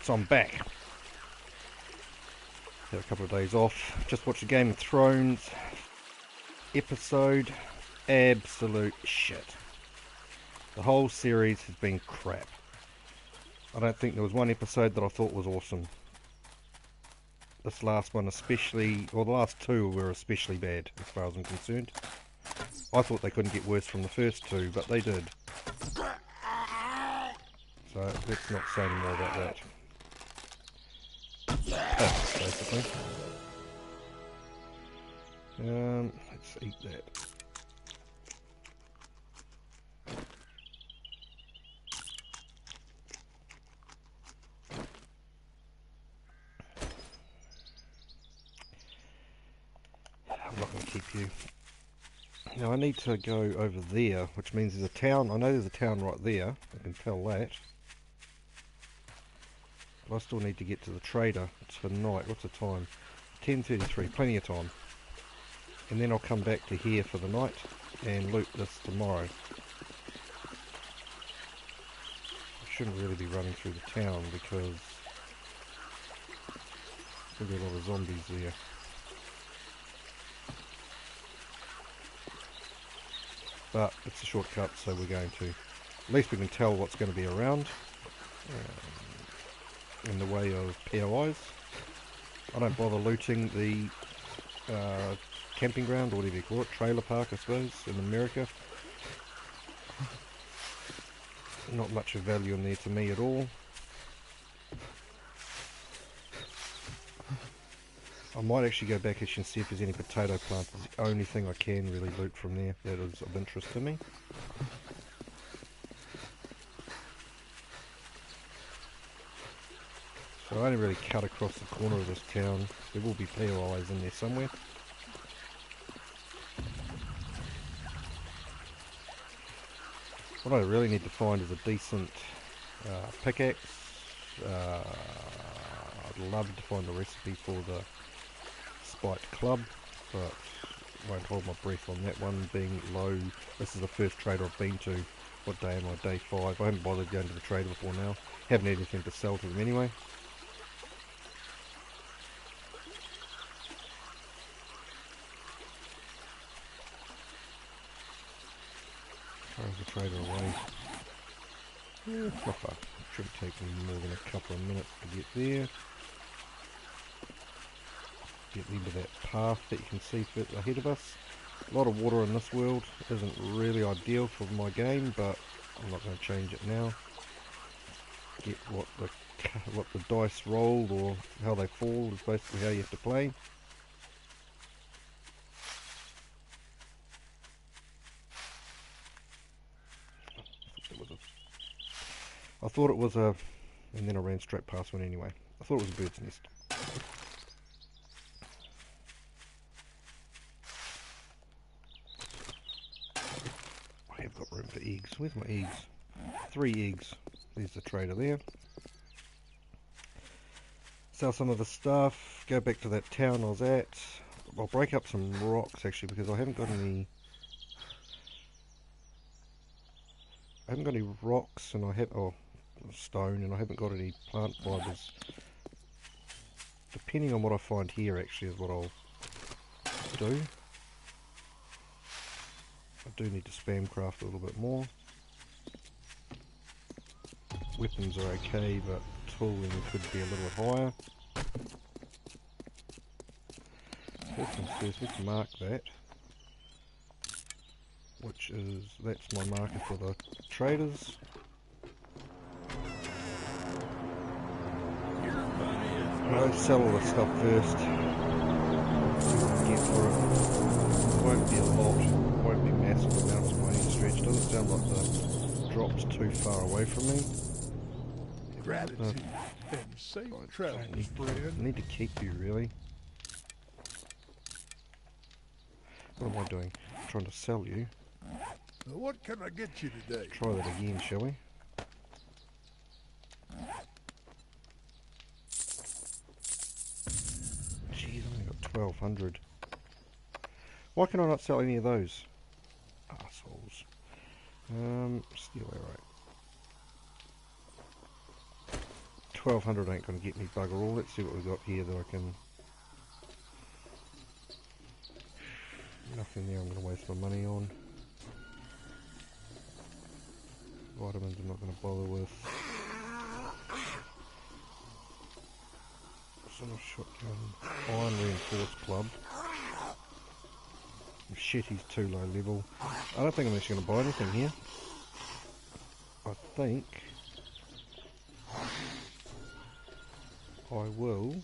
So I'm back. Had a couple of days off. Just watched a Game of Thrones episode. Absolute shit. The whole series has been crap. I don't think there was one episode that I thought was awesome. This last one especially, or the last two were especially bad as far as I'm concerned. I thought they couldn't get worse from the first two, but they did. So let's not say any more about that. Piss, basically. Let's eat that. I'm not going to keep you. Now I need to go over there, which means there's a town. I know there's a town right there. I can tell that. But I still need to get to the trader tonight. What's the time? 10:33. Plenty of time. And then I'll come back to here for the night and loot this tomorrow. I shouldn't really be running through the town because there'll be a lot of zombies there. But it's a shortcut, so we're going to. At least we can tell what's going to be around in the way of POIs. I don't bother looting the camping ground, or whatever you call it, trailer park I suppose, in America. Not much of value in there to me at all. I might actually go back and see if there's any potato plants. It's the only thing I can really loot from there that is of interest to me. So I only really cut across the corner of this town. There will be POIs in there somewhere. What I really need to find is a decent pickaxe. I'd love to find a recipe for the spiked club, but won't hold my breath on that one, being low. This is the first trader I've been to. What day am I? Day 5. I haven't bothered going to the trader before now. Haven't had anything to sell to them anyway. As far as the trader away, yeah, it's not far. It shouldn't take me more than a couple of minutes to get there. Get into that path that you can see ahead of us. A lot of water in this world isn't really ideal for my game, but I'm not going to change it now. Get what the dice roll, or how they fall, is basically how you have to play. I thought it was a, and then I ran straight past one anyway. I thought it was a bird's nest. I have got room for eggs. Where's my eggs? 3 eggs. There's the trader there. Sell some of the stuff. Go back to that town I was at. I'll break up some rocks actually, because I haven't got any. I haven't got any rocks, and I have stone, and I haven't got any plant fibres. Depending on what I find here, actually, is what I'll do. I do need to spam craft a little bit more. Weapons are okay, but tooling could be a little bit higher. First things first, let's mark that. That's my marker for the traders. I'll sell all the stuff first. Get for it. Won't be a lot, won't be massive amounts by any stretch. Doesn't sound like the drop's too far away from me. Gratitude and safe travels, friend. I need to keep you, really. What am I doing? I'm trying to sell you. What can I get you today? Try that again, shall we? Jeez, I only got 1200. Why can I not sell any of those? Assholes. Steal arrow. 1200 ain't going to get me bugger all. Let's see what we've got here that I can... Nothing there I'm going to waste my money on. Vitamins I'm not going to bother with. Sort of shotgun. Iron reinforced club. Shit, he's too low level. I don't think I'm actually going to buy anything here. I think I will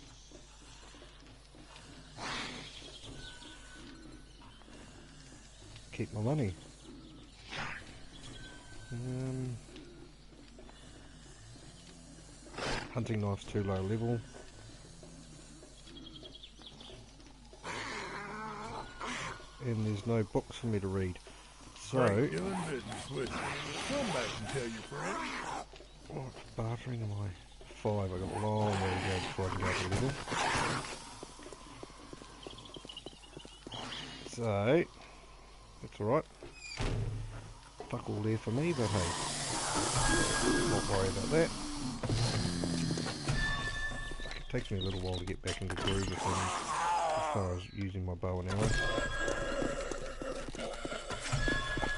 keep my money. Hunting knife's too low level. And there's no books for me to read. So, Great doing business with you. Come back and tell your friends. what bartering am I? 5. I've got a long way to go before I can go to the level. So, that's alright. Fuck all there for me, but hey, not worry about that. It takes me a little while to get back into groove with things as far as using my bow and arrow.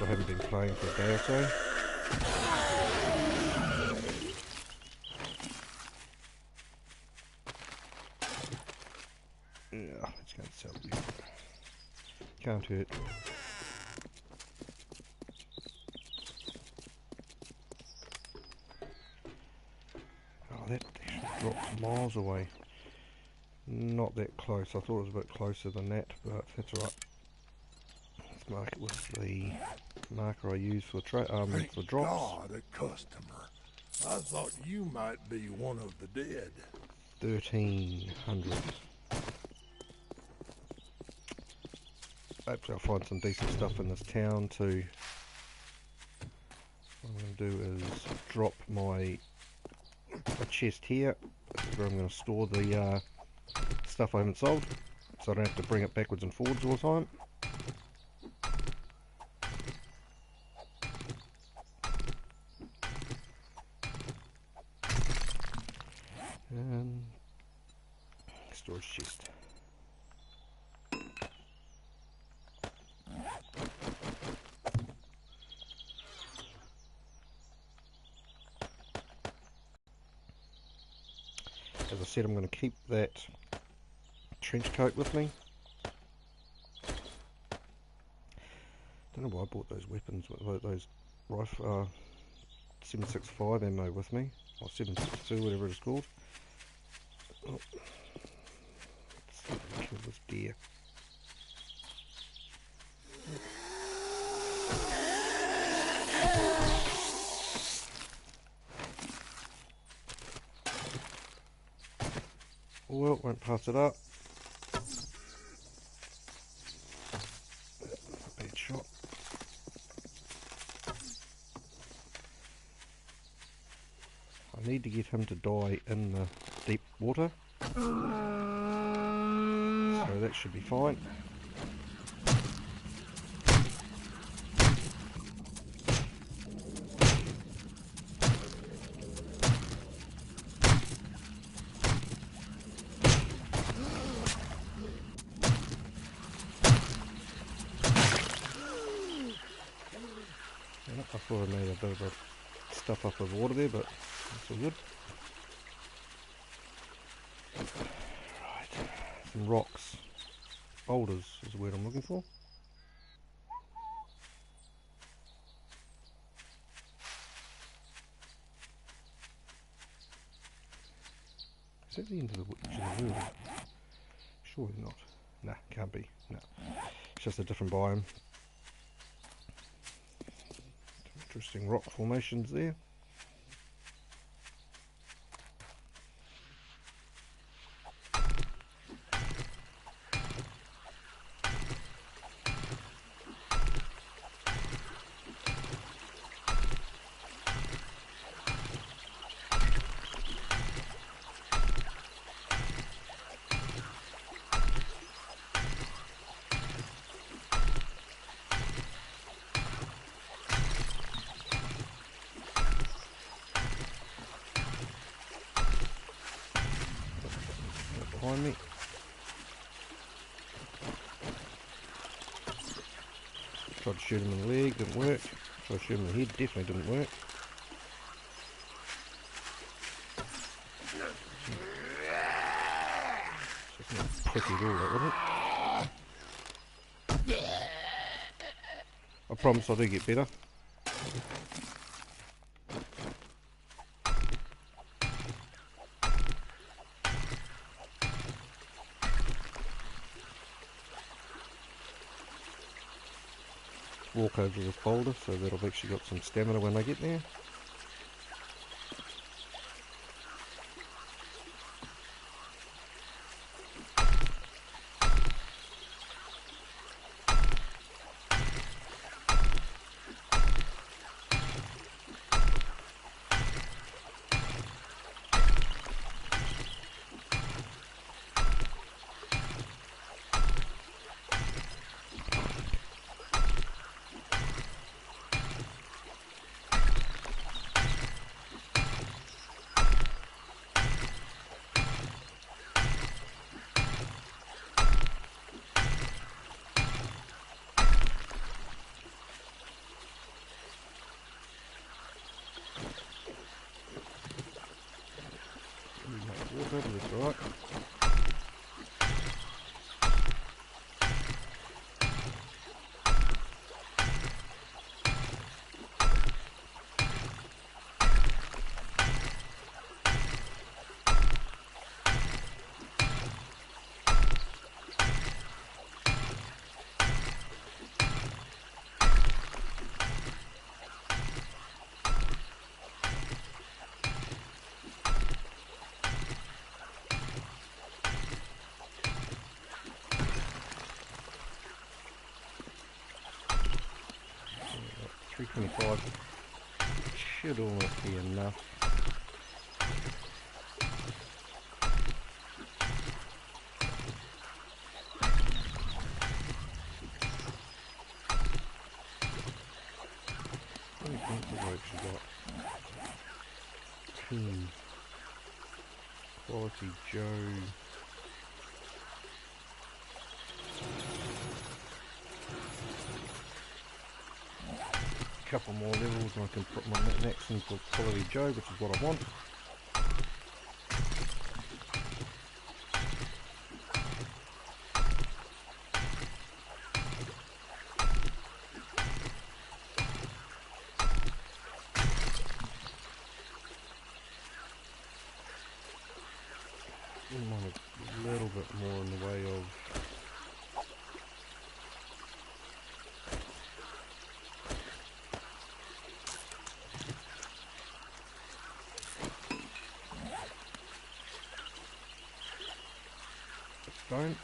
I haven't been playing for a day or so. Yeah, let's go and sell you. Can't hurt. Oh, that drops miles away. Not that close. I thought it was a bit closer than that, but that's alright. Let's mark it with the marker I use for Thank drops. God, a customer. I thought you might be one of the dead. 1300. Hopefully I'll find some decent stuff in this town too. What I'm going to do is drop my chest here. This is where I'm going to store the stuff I haven't sold, so I don't have to bring it backwards and forwards all the time. And storage chest. As I said, I'm going to keep that trench coat with me. Don't know why I bought those weapons, those rifle 765 ammo with me, or 762, whatever it is called. Oh. Let's see if I can kill this deer. Well, won't pass it up. Bad shot. I need to get him to die in the deep water. So that should be fine. I thought I made a bit of a stuff up of water there, but that's all good. Right, some rocks. Boulders is the word I'm looking for. Is that the end of the world? Surely not. Nah, can't be. No. It's just a different biome. Interesting rock formations there. behind me. Tried to shoot him in the leg, didn't work. Tried to shoot him in the head, definitely didn't work. Just not pricky at all, that wasn't it? I promise I do get better. Walk over to the folder so that I've actually got some stamina when I get there. Water, but it's alright. $3.25 should almost be enough. How many points have I actually got? 10. Quality Joe. Couple more levels and I can put my next into Quality Joe, which is what I want. I want a little bit more in the way of stone.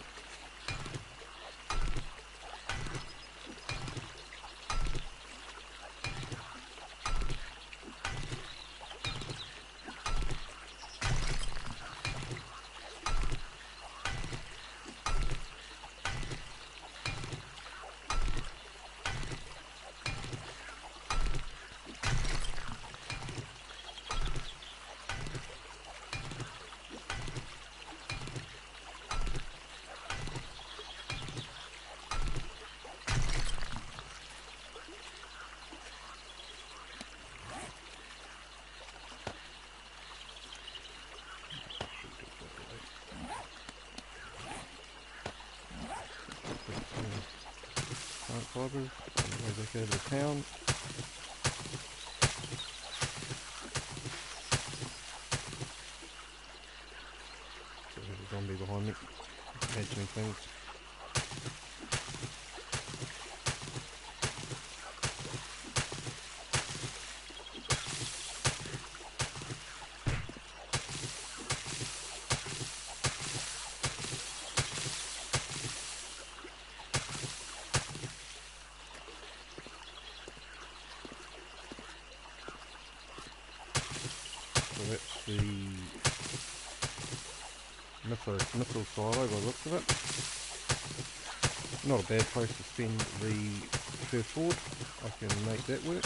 Fibers, on the way back over to town. So there's a zombie behind me, imagining things. So that's the missile silo by the looks of it. Not a bad place to spend the first ward. I can make that work.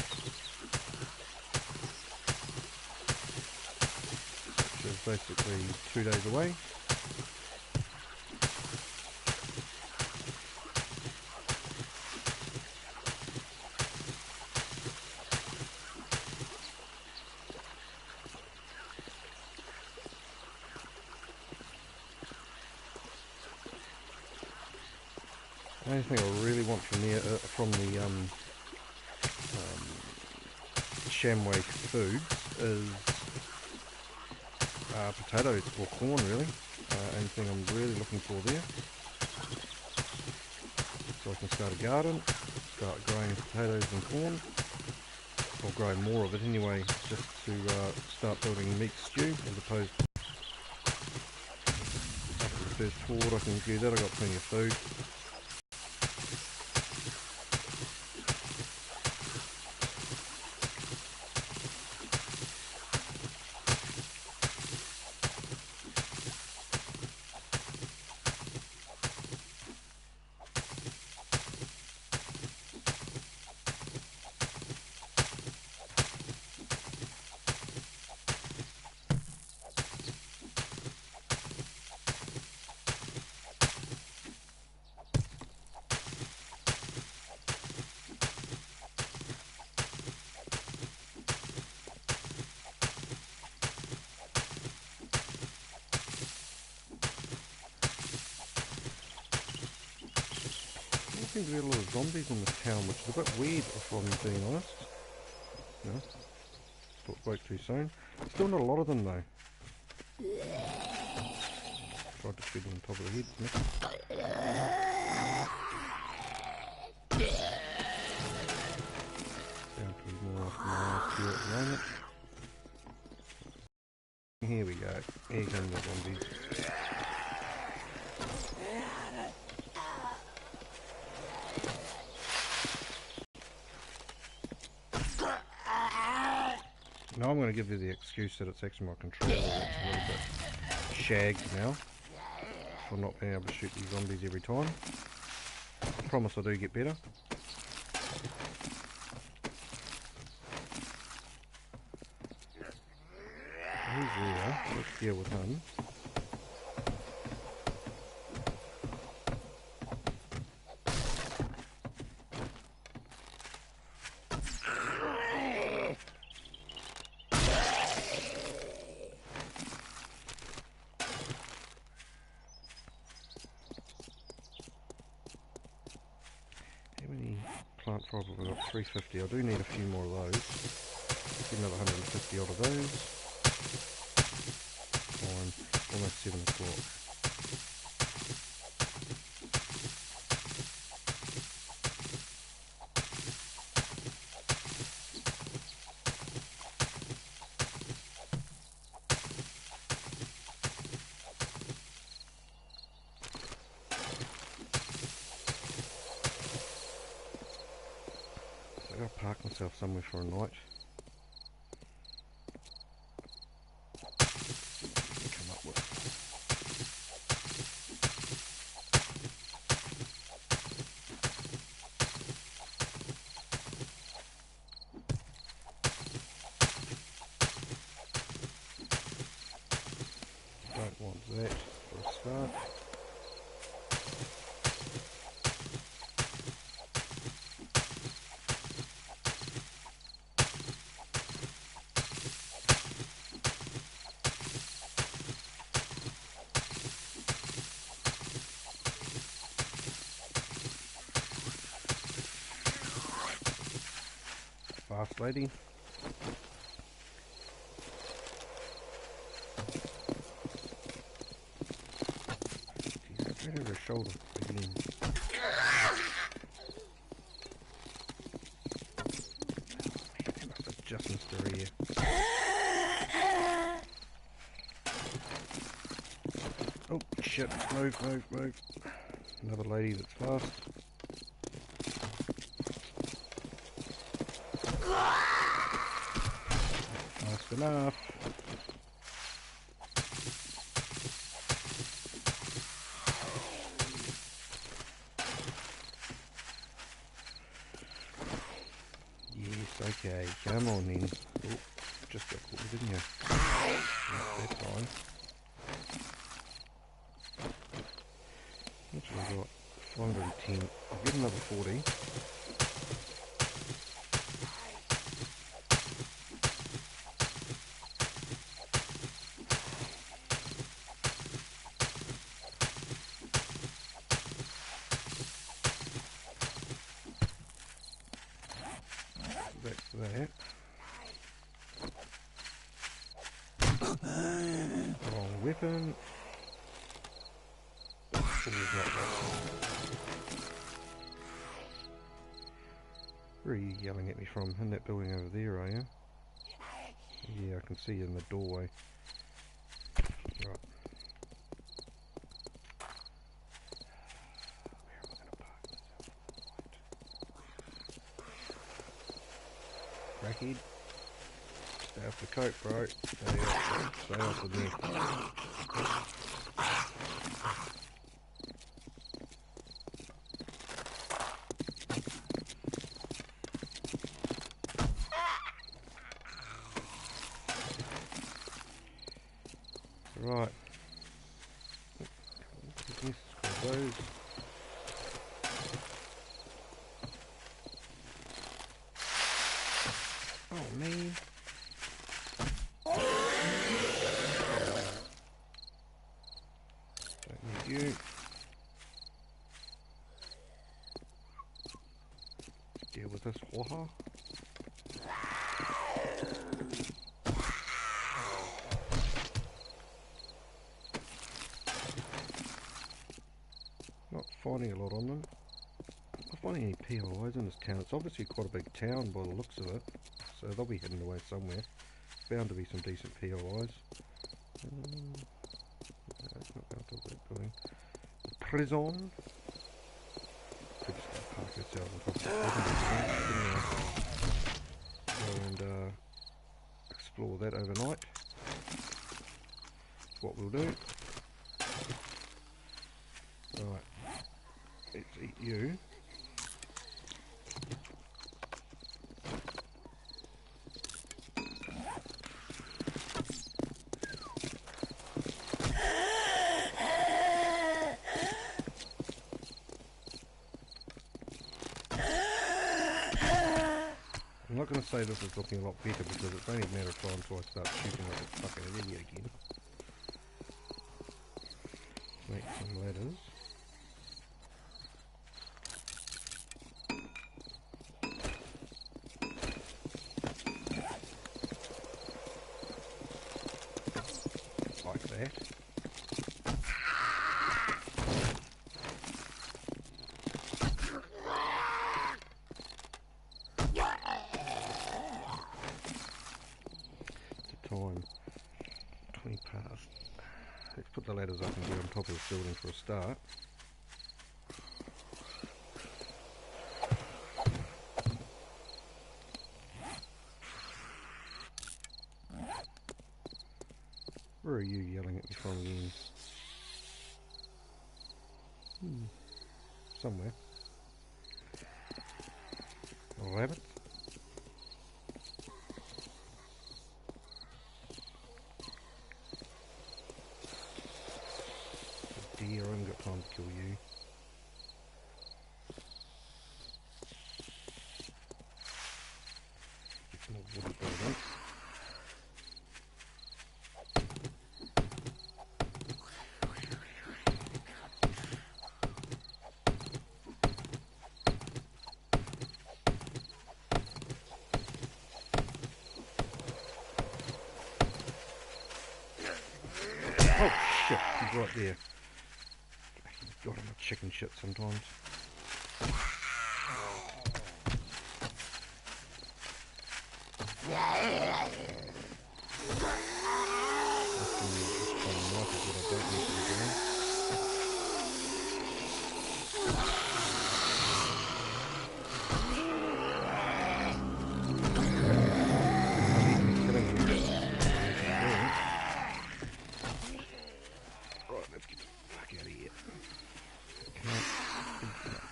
Which is basically 2 days away. The only thing I really want from the Shamway Foods is potatoes or corn, really. Anything I'm really looking for there. So I can start a garden, start growing potatoes and corn, or growing more of it anyway, just to start building meat stew, as opposed to after the first horde I can do that. I've got plenty of food. There seems to be a lot of zombies in this town, which is a bit weird if I'm being honest. You know, spoke too soon. Still not a lot of them though. Tried to shoot them on top of the head. Down to be more after my last few at the moment. Here we go. Here come the zombies. Now I'm going to give you the excuse that it's actually my controller that's a little bit shagged now for not being able to shoot these zombies every time. I promise I do get better. He's there, let's deal with him. Plant fiber, we've got 350. I do need a few more of those. Another 150 odd of those. Fine. Almost 7 o'clock. I've got to park myself somewhere for a night. Come up with. Don't want that for a start. Fast lady. Jeez, right over her shoulder again. They must have just missed her ear. Oh shit, move. Another lady that's fast. Fast enough. Yes, okay, come on then. Oh, just got caught, didn't you? Not that time. Actually got 410. I'll get another 40. that. Wrong weapon. Where are you yelling at me from? In that building over there, are you? Yeah, I can see you in the doorway. Right. Crackhead. Stay off the coat, bro. Stay off with me. Right. Yes, grab those. Oh man. Don't need you. Deal with this waha. Not finding a lot on them. Not finding any POIs in this town. It's obviously quite a big town by the looks of it. So they'll be hidden away somewhere. Bound to be some decent POIs. No, it's not going to that building. Prison. Could just go park ourselves and go and explore that overnight. That's what we'll do. Right. Let's eat you. I'm not going to say this is looking a lot better because it's only a matter of time until I start shooting like a fucking idiot again. Make some ladders. Like that. Time 20 past. Let's put the ladders up and get on top of this building for a start. Where are you yelling at me from again? Somewhere. A rabbit? Deer, I haven't got time to kill you. Get some more wood building. Oh shit, he's right there. God, I'm a chicken shit sometimes.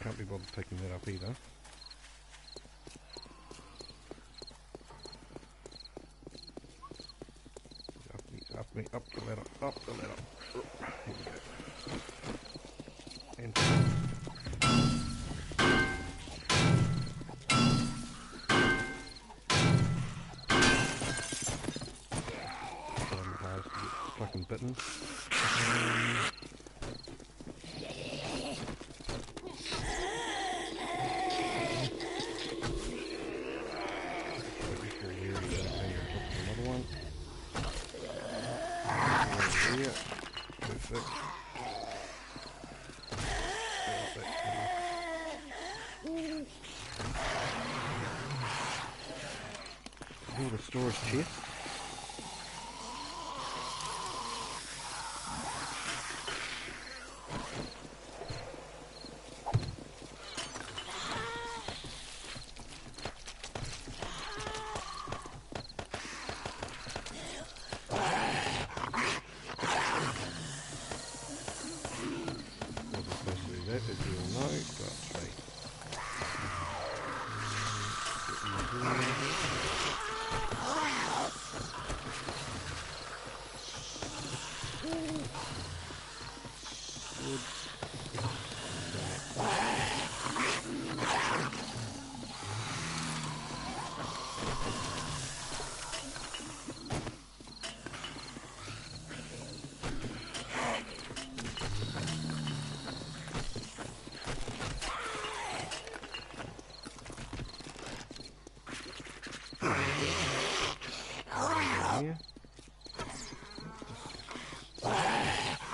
Can't be bothered picking that up either. Up the ladder, up the ladder. Here we go. And hard to get fucking bitten. Here's the storage chest. Wasn't supposed to do that, as you all know, but hey. Good. Here.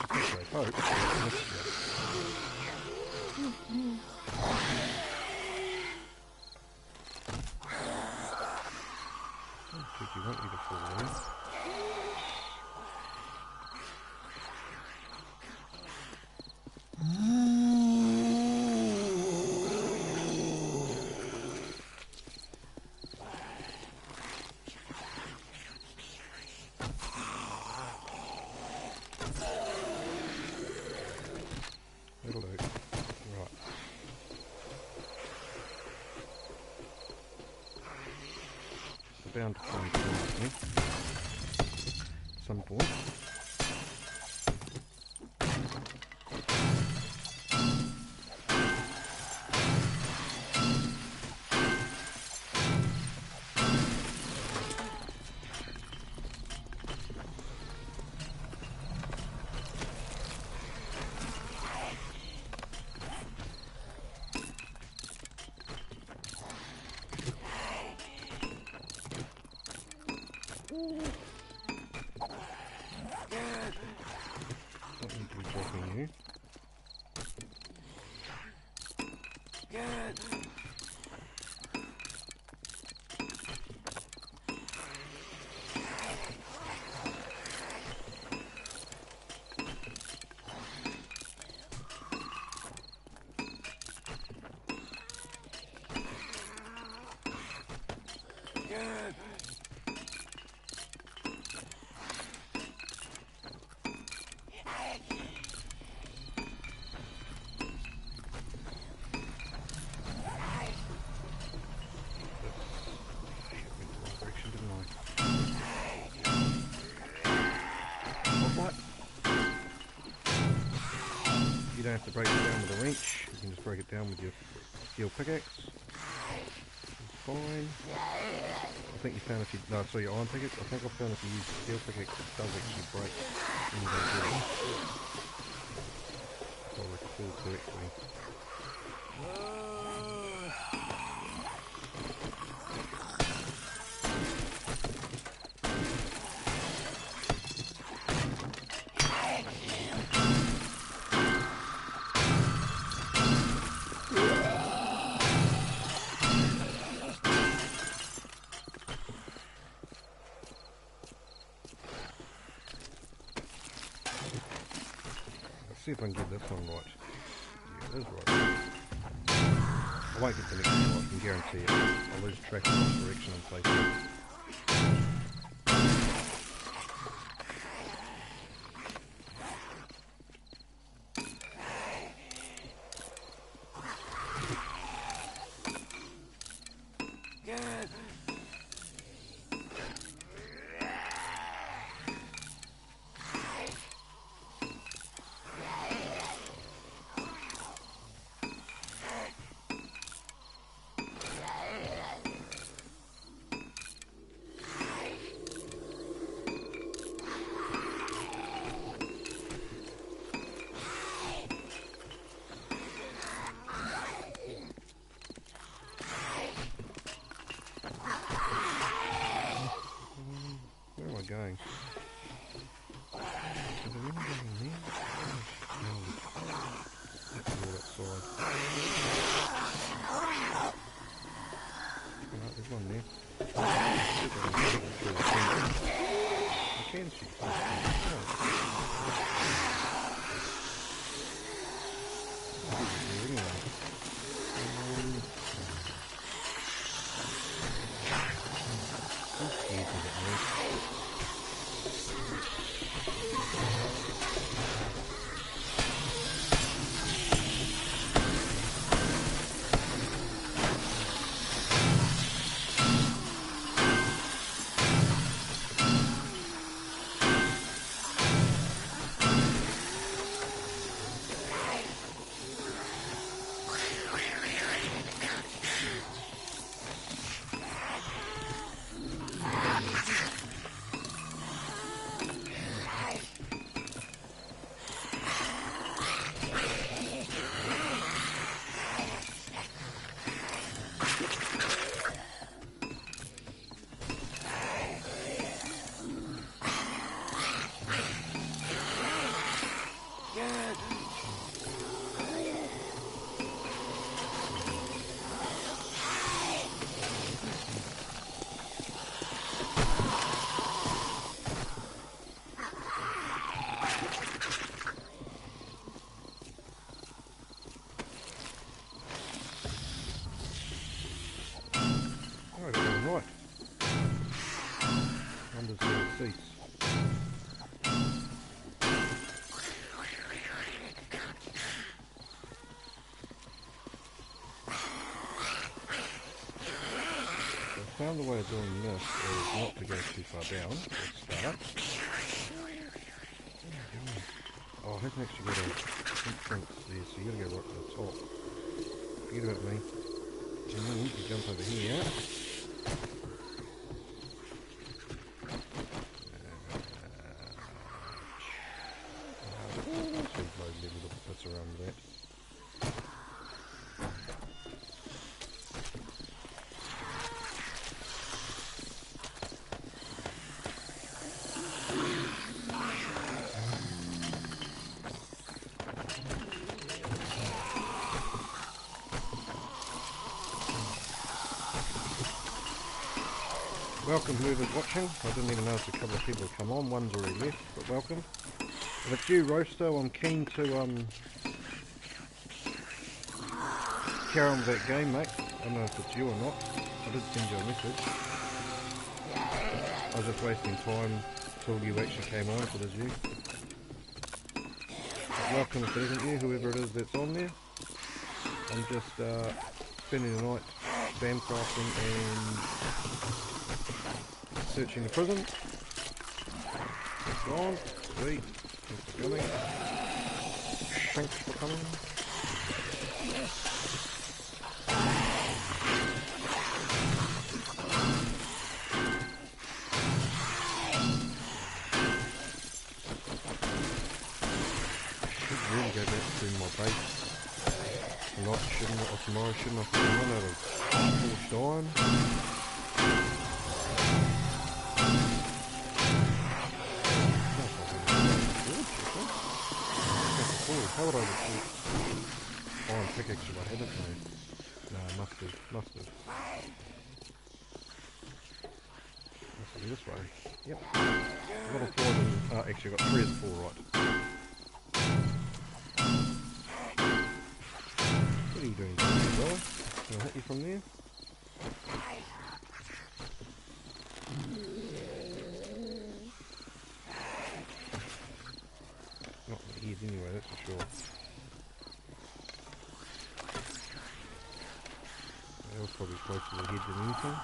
Okay, hope. You want you to fall in. That'll do. Right. They're bound to find me at some point. Don't need to be dropping you. You don't have to break it down with a wrench, you can just break it down with your steel pickaxe. It's fine. I think you found if you, no, so your iron pickaxe, I think I found if you use the steel pickaxe it does actually break when you don't get it. If I recall correctly. See if I can get this one right. Yeah, it is right. I won't get the next one, I can guarantee it. I'll lose track of the direction in places. making that noise. I got it right. Under the seats. I found the way of doing this is not to go too far down. Let's start. Oh, I haven't actually got a entrance there, so you gotta go right to the top. Forget about me. And then you can jump over here. Around that. Welcome whoever's watching. I didn't even notice a couple of people have come on. One's already left, but welcome. If it's you, Roaster, I'm keen to carry on with that game, mate. I don't know if it's you or not. I did send you a message. I was just wasting time till you actually came on, if it is you. But welcome if it isn't you, whoever it is that's on there. I'm just spending the night spam crafting and searching the prison. It's gone. Sweet. Thanks for coming. Thanks for coming. Really go back to my base. Tonight shouldn't I, or tomorrow shouldn't I run out of forged iron? How would I record iron pickaxe if I hadn't made? No, must have. Must be this way. Yep. I've got a 4 and, actually I've got 3 of the 4 right. What are you doing, brother? Can I hit you from there? Not the head anyway, that's for sure. That was probably closer to the head than anything.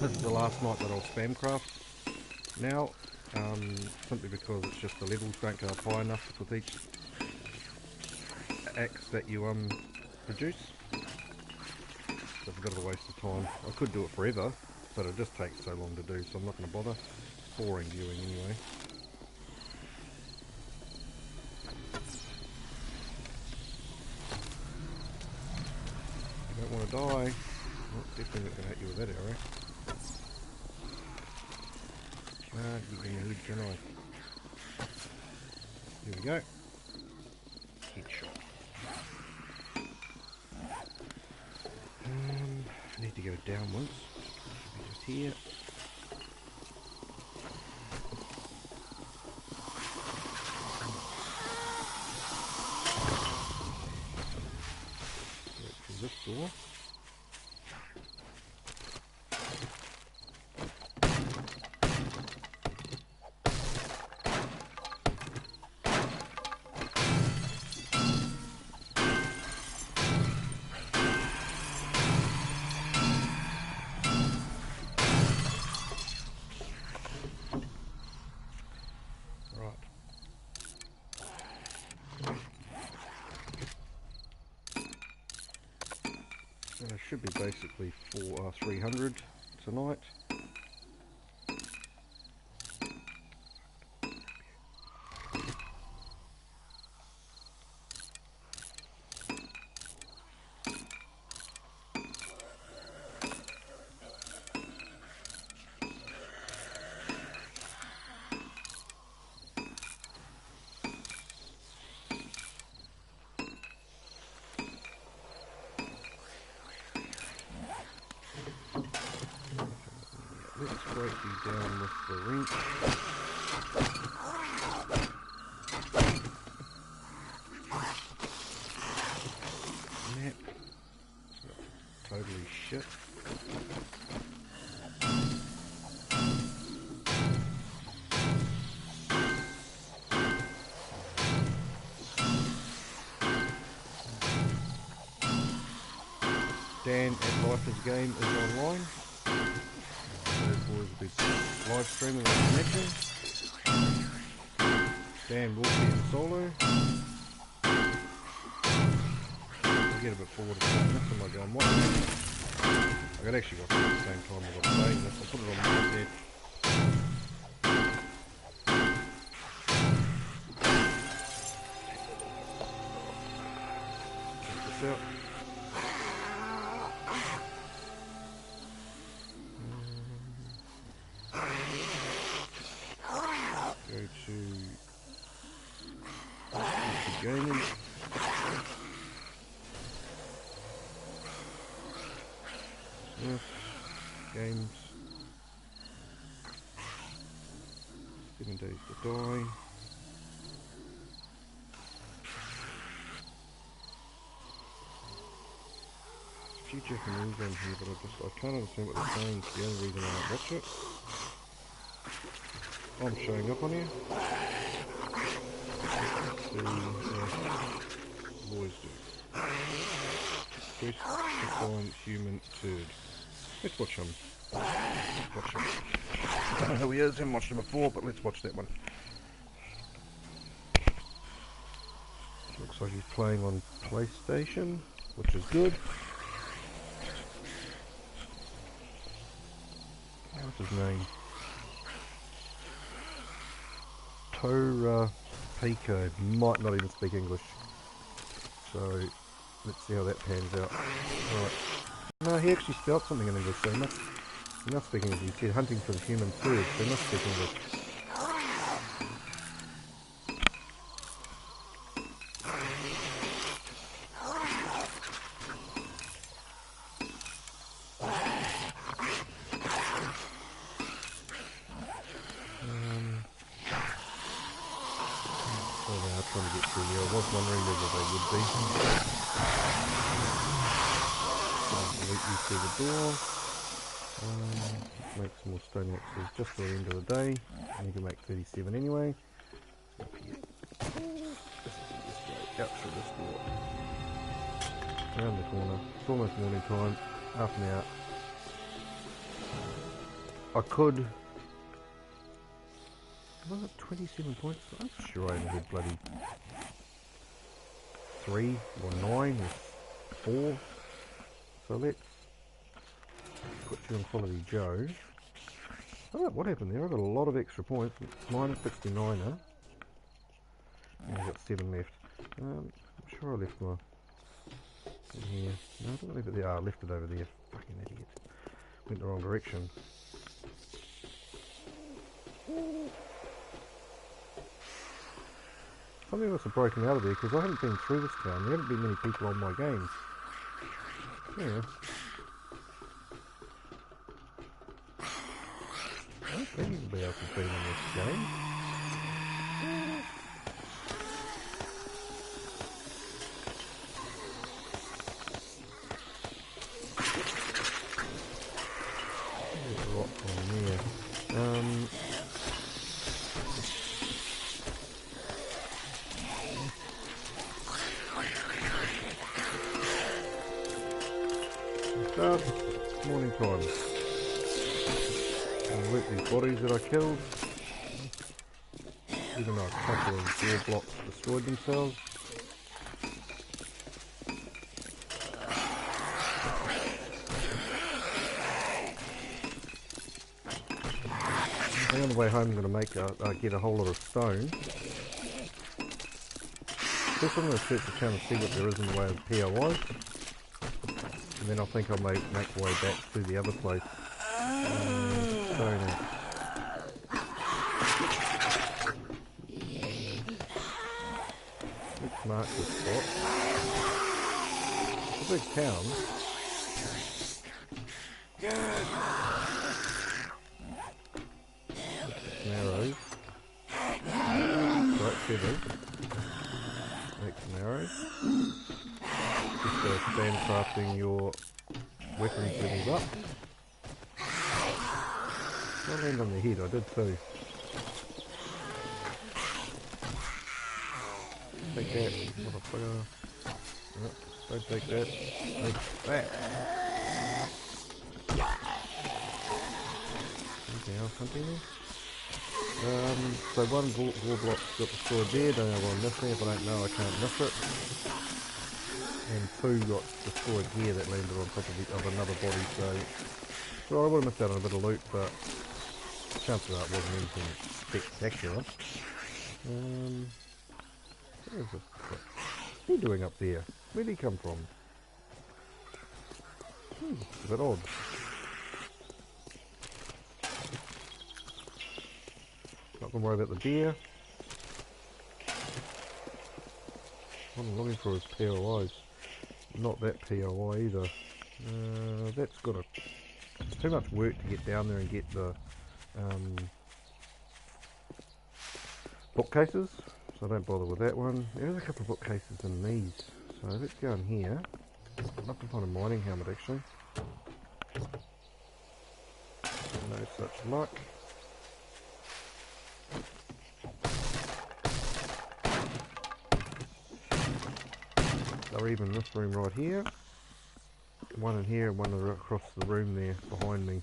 This is the last night that I'll spam craft now, simply because it's just the levels don't go up high enough with each axe that you produce. So it's a bit of a waste of time. I could do it forever, but it just takes so long to do, so I'm not going to bother. Boring viewing anyway. You don't want to die. Oh, definitely not going to hit you with that arrow. Can't get in the head, can I? Here we go. Headshot. need to go downwards. Just here. Through this door. It should be basically for 300 tonight. Let's break you down with the wrench. Map. Totally shit. Dan at Lifers Game is online. Therefore, is a big live stream of the connection. Dan will be in solo. I'll get a bit forward to saying this. I might go on watch. I could actually watch it at the same time as I'm saying this. I'll put it on my head. Check this out. Go to gaming. Games. 7 days to die. Few Japanese on here, but I can't understand what they're saying. It's the only reason I watch it. I'm showing up on here. The boys do. First defined human turd. Let's watch him. Watch him. I don't know who he is, I haven't watched him before, but let's watch that one. Looks like he's playing on PlayStation, which is good. What's his name? Thru EP2. Might not even speak English. So let's see how that pans out. Alright. No, he actually spelled something in English, so he must speak English. He said hunting for the human turd, so he must speak English. Trying to get through there. I was wondering whether they would be. Completely through the door. Make some more stone axes just for the end of the day. And you can make 37 anyway. Up here. Just go out through this door. Around the corner. It's almost morning time. Half an hour. I could. Have I got 27 points? I'm sure I only had bloody 3 or 9 or 4. So let's put you on Quality Joe. Oh, what happened there? I got a lot of extra points. Minus 69 now. And I've got 7 left. I'm sure I left my in here. No, I didn't leave it there. I left it over there. Fucking idiot. Went the wrong direction. Something must have broken out of there because I haven't been through this town. There haven't been many people on my games. Yeah. reasonably else has been in this game. There's a rock on there. Morning time. I'll loot these bodies that I killed. Even though a couple of door blocks destroyed themselves. I think on the way home I'm going to get a whole lot of stone. First I'm going to search the town and see what there is in the way of POIs. And then I think I'll make my way back to the other place. Stone out. Let's mark this spot. It's a big town. Some arrows. Right, feathers. Make some arrows. Just stand crafting your weapons levels up. I land on the head, I did too. Take that, motherfucker. No, don't take that. Take that. Anything else hunting there? So one wall block got destroyed there, don't know what I'm missing. If I don't know, I can't miss it. And two got destroyed here that landed on top of another body, so well, I would have missed out on a bit of loot, but chances are it wasn't anything spectacular. What's he doing up there? Where'd he come from? It's a bit odd. Not gonna worry about the bear. What I'm looking for is POIs. Not that POI either. That's got too much work to get down there and get the bookcases, so I don't bother with that one. There's a couple of bookcases in these, so let's go in here. I'd love to find a mining helmet actually. No such luck. Or even this room right here. One in here and one across the room there behind me.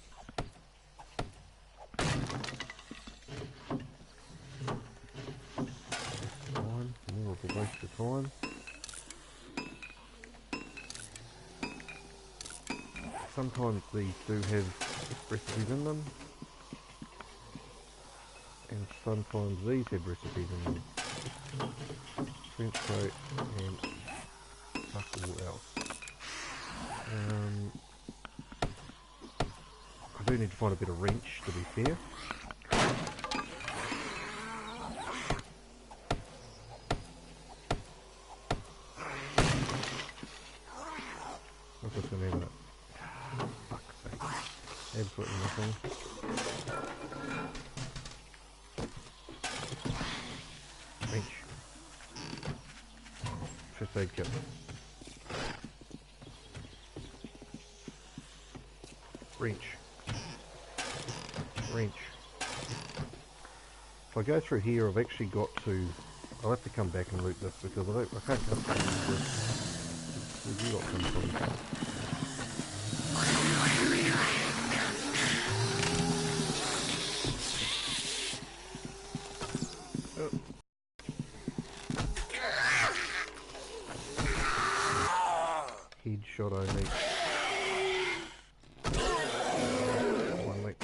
Time, more of a waste of time. Sometimes these do have recipes in them. And sometimes these have recipes in them. Trench coat and fuck all else. I do need to find a bit of wrench, to be fair. What's this gonna have in it? Fuck's sake. Absolutely nothing. Wrench. First aid kit. Wrench. Wrench. If I go through here, I've actually got to. I'll have to come back and loot this because I can't come through this. Where'd you lot come from? Headshot only. One leg.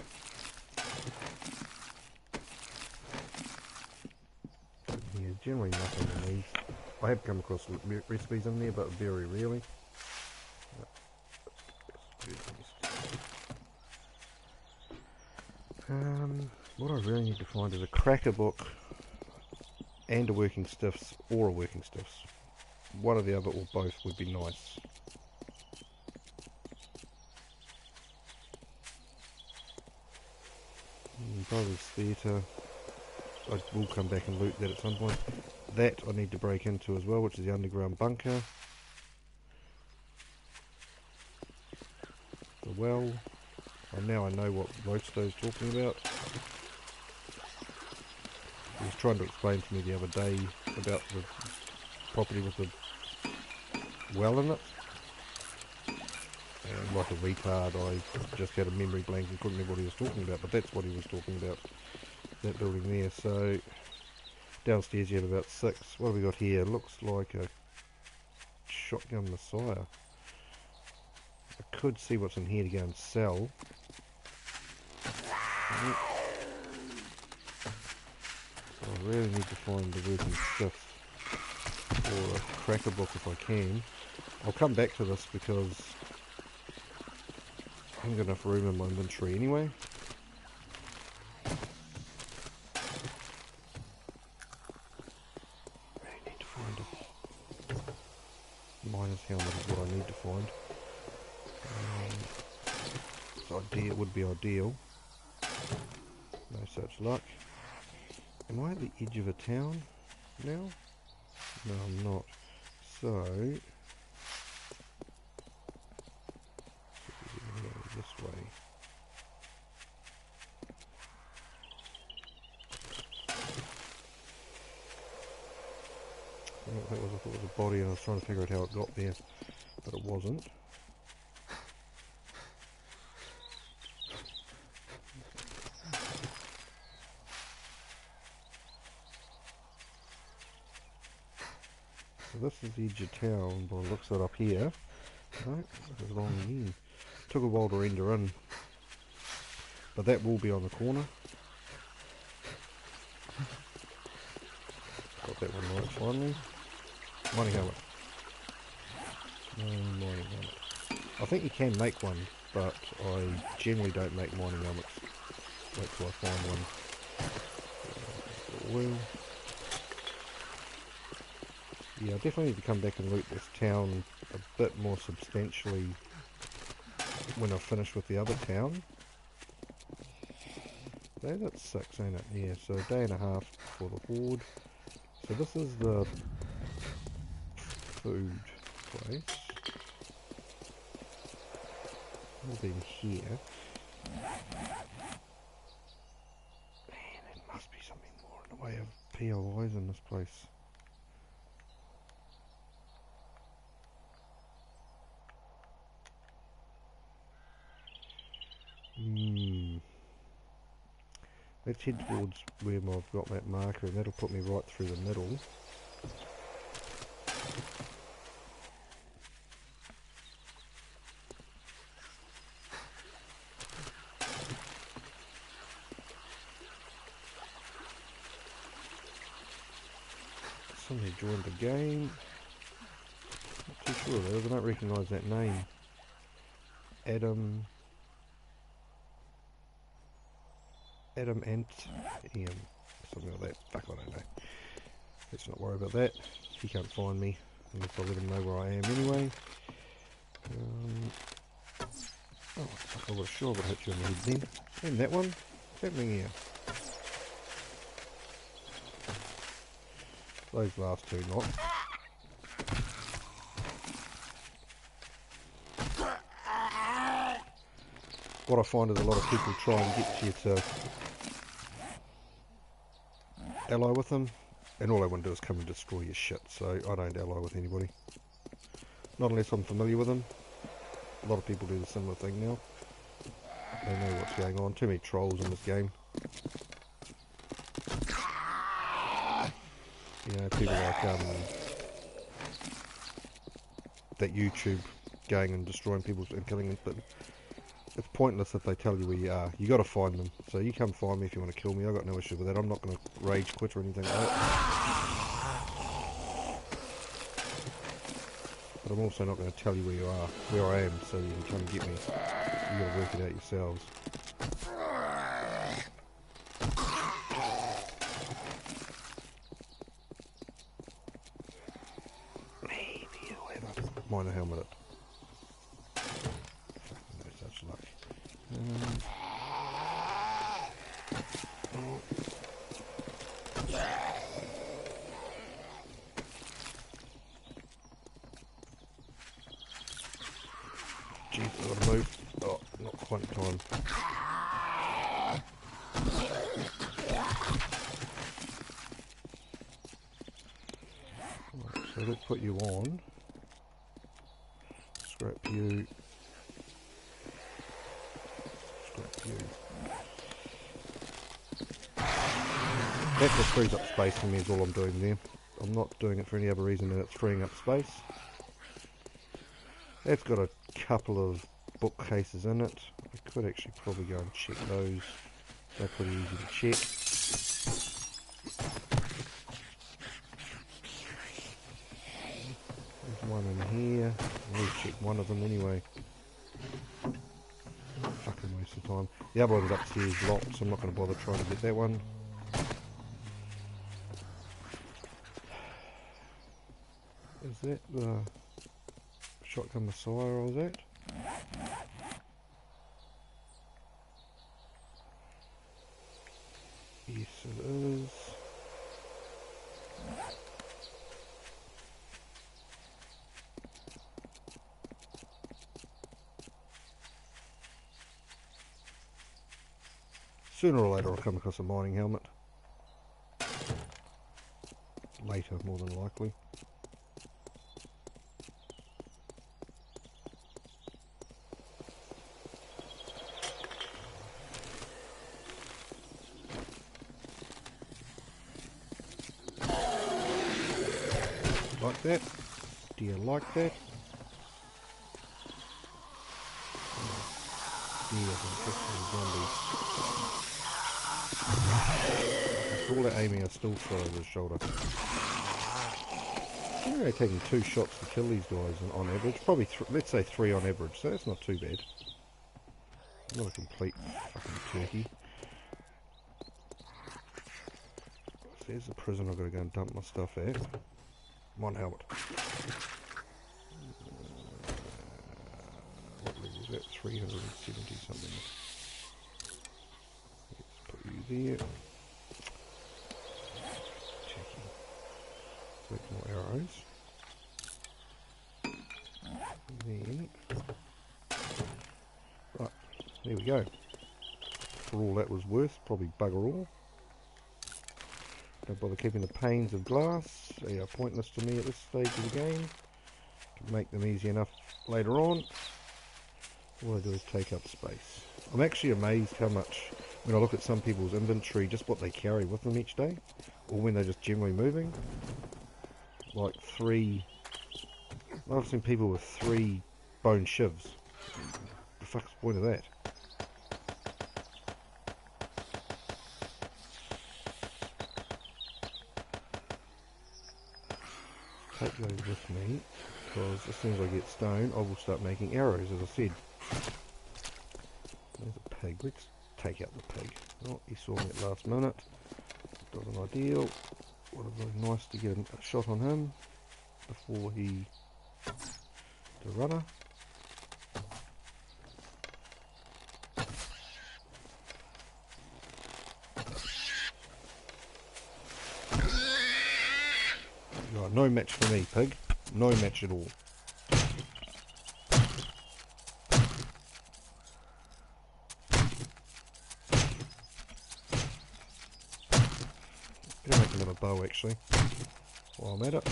Yeah, generally nothing in these. I have come across recipes in there, but very rarely. What I really need to find is a cracker book and a working stiffs or a working stiffs. One or the other or both would be nice. Brothers Theatre. I will come back and loot that at some point. That I need to break into as well, which is the underground bunker. The well. Oh, now I know what Roasto's talking about. He was trying to explain to me the other day about the property with the well in it. And like a retard, I just had a memory blank and couldn't remember what he was talking about, but that's what he was talking about, that building there. So, downstairs you have about 6. What have we got here? Looks like a shotgun Messiah. I could see what's in here to go and sell. I really need to find the working shift or a cracker book if I can. I'll come back to this because I haven't got enough room in my inventory anyway. I need to find a miner's helmet is what I need to find. It would be ideal. No such luck. Am I at the edge of a town now? No, I'm not. So, go this way. I thought it was a body and I was trying to figure out how it got there, but it wasn't. So this is the edge of town, by the looks of it up here. No, this is wrong again. Took a while to render in, but that will be on the corner. Got that one right finally. Mining helmet. No mining helmet. I think you can make one, but I generally don't make mining helmets. Wait till I find one. Oil. Yeah, I definitely need to come back and loot this town a bit more substantially when I've finished with the other town. That's 6, ain't it? Yeah, so a day and a half for the horde. So this is the food place. All been here. Man, there must be something more in the way of POIs in this place. Let's head towards where I've got that marker, and that'll put me right through the middle. Somebody joined the game. Not too sure though, I don't recognise that name. Adam Ant Ian, something like that. Fuck, I don't know. Let's not worry about that. He can't find me unless I let him know where I am anyway. Oh, fuck, I was sure I would hit you in the head then. And that one. What's happening here? Those last two not. What I find is a lot of people try and get you to ally with them, and all they want to do is come and destroy your shit, so I don't ally with anybody. Not unless I'm familiar with them. A lot of people do the similar thing now. They know what's going on. Too many trolls in this game. You know, people like that YouTube going and destroying people and killing them, but it's pointless if they tell you where you are. You got to find them. So you come find me if you want to kill me. I've got no issue with that. I'm not going to rage quit or anything like that. But I'm also not going to tell you where you are, where I am, so you can come and get me. You got to work it out yourselves. Maybe I'll have a miner helmet. No such luck. So let's put you on. Scrap you. Scrap you. That just frees up space for me is all I'm doing there. I'm not doing it for any other reason than it's freeing up space. That's got a couple of bookcases in it. I could actually probably go and check those. They're pretty easy to check. There's one in here. We'll check one of them anyway. Fucking waste of time. The other one's upstairs locked, so I'm not going to bother trying to get that one. Is that the Shotgun Messiah or was that? Yes it is. Sooner or later I'll come across a mining helmet. Later, more than likely. Like that? Do you like that? Deer zombies. After all that aiming, I still throw over his shoulder. I'm only taking 2 shots to kill these guys on average. Probably, let's say 3 on average, so that's not too bad. Not a complete fucking turkey. So there's the prison I've got to go and dump my stuff at. One helmet. What level is that? 370 something. Let's put you there. Checking. Collect more arrows. Then, right, there we go. For all that was worth, probably bugger all. Don't bother keeping the panes of glass. They are pointless to me at this stage of the game. Can make them easy enough later on. All I do is take up space. I'm actually amazed how much, when I look at some people's inventory, just what they carry with them each day, or when they're just generally moving. Like 3, I've seen people with 3 bone shivs. The fuck's the point of that? Take those with me, because as soon as I get stone, I will start making arrows, as I said. There's a pig. Let's take out the pig. Oh, he saw me at last minute. Wasn't ideal. Would have been nice to get a shot on him before he... the runner. Right, no match for me, pig. No match at all. Gonna make another bow actually, while I'm at it.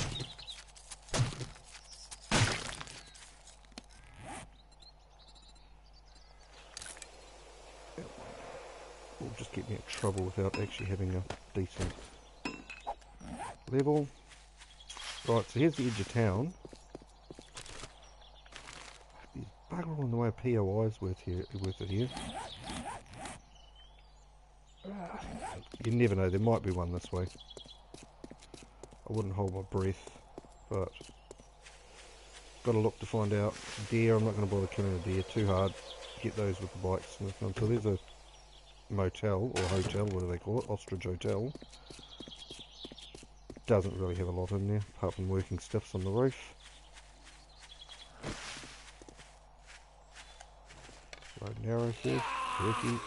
Will just get me in trouble without actually having a decent level. Right, so here's the edge of town. There's bugger all in the way of POIs worth it here. You never know, there might be one this way. I wouldn't hold my breath, but got to look to find out. Deer, I'm not going to bother killing a deer, too hard. Get those with the bikes. So there's a motel, or hotel, what do they call it? Ostrich Hotel. Doesn't really have a lot in there, apart from working stiffs on the roof. Load an arrow first, turkey.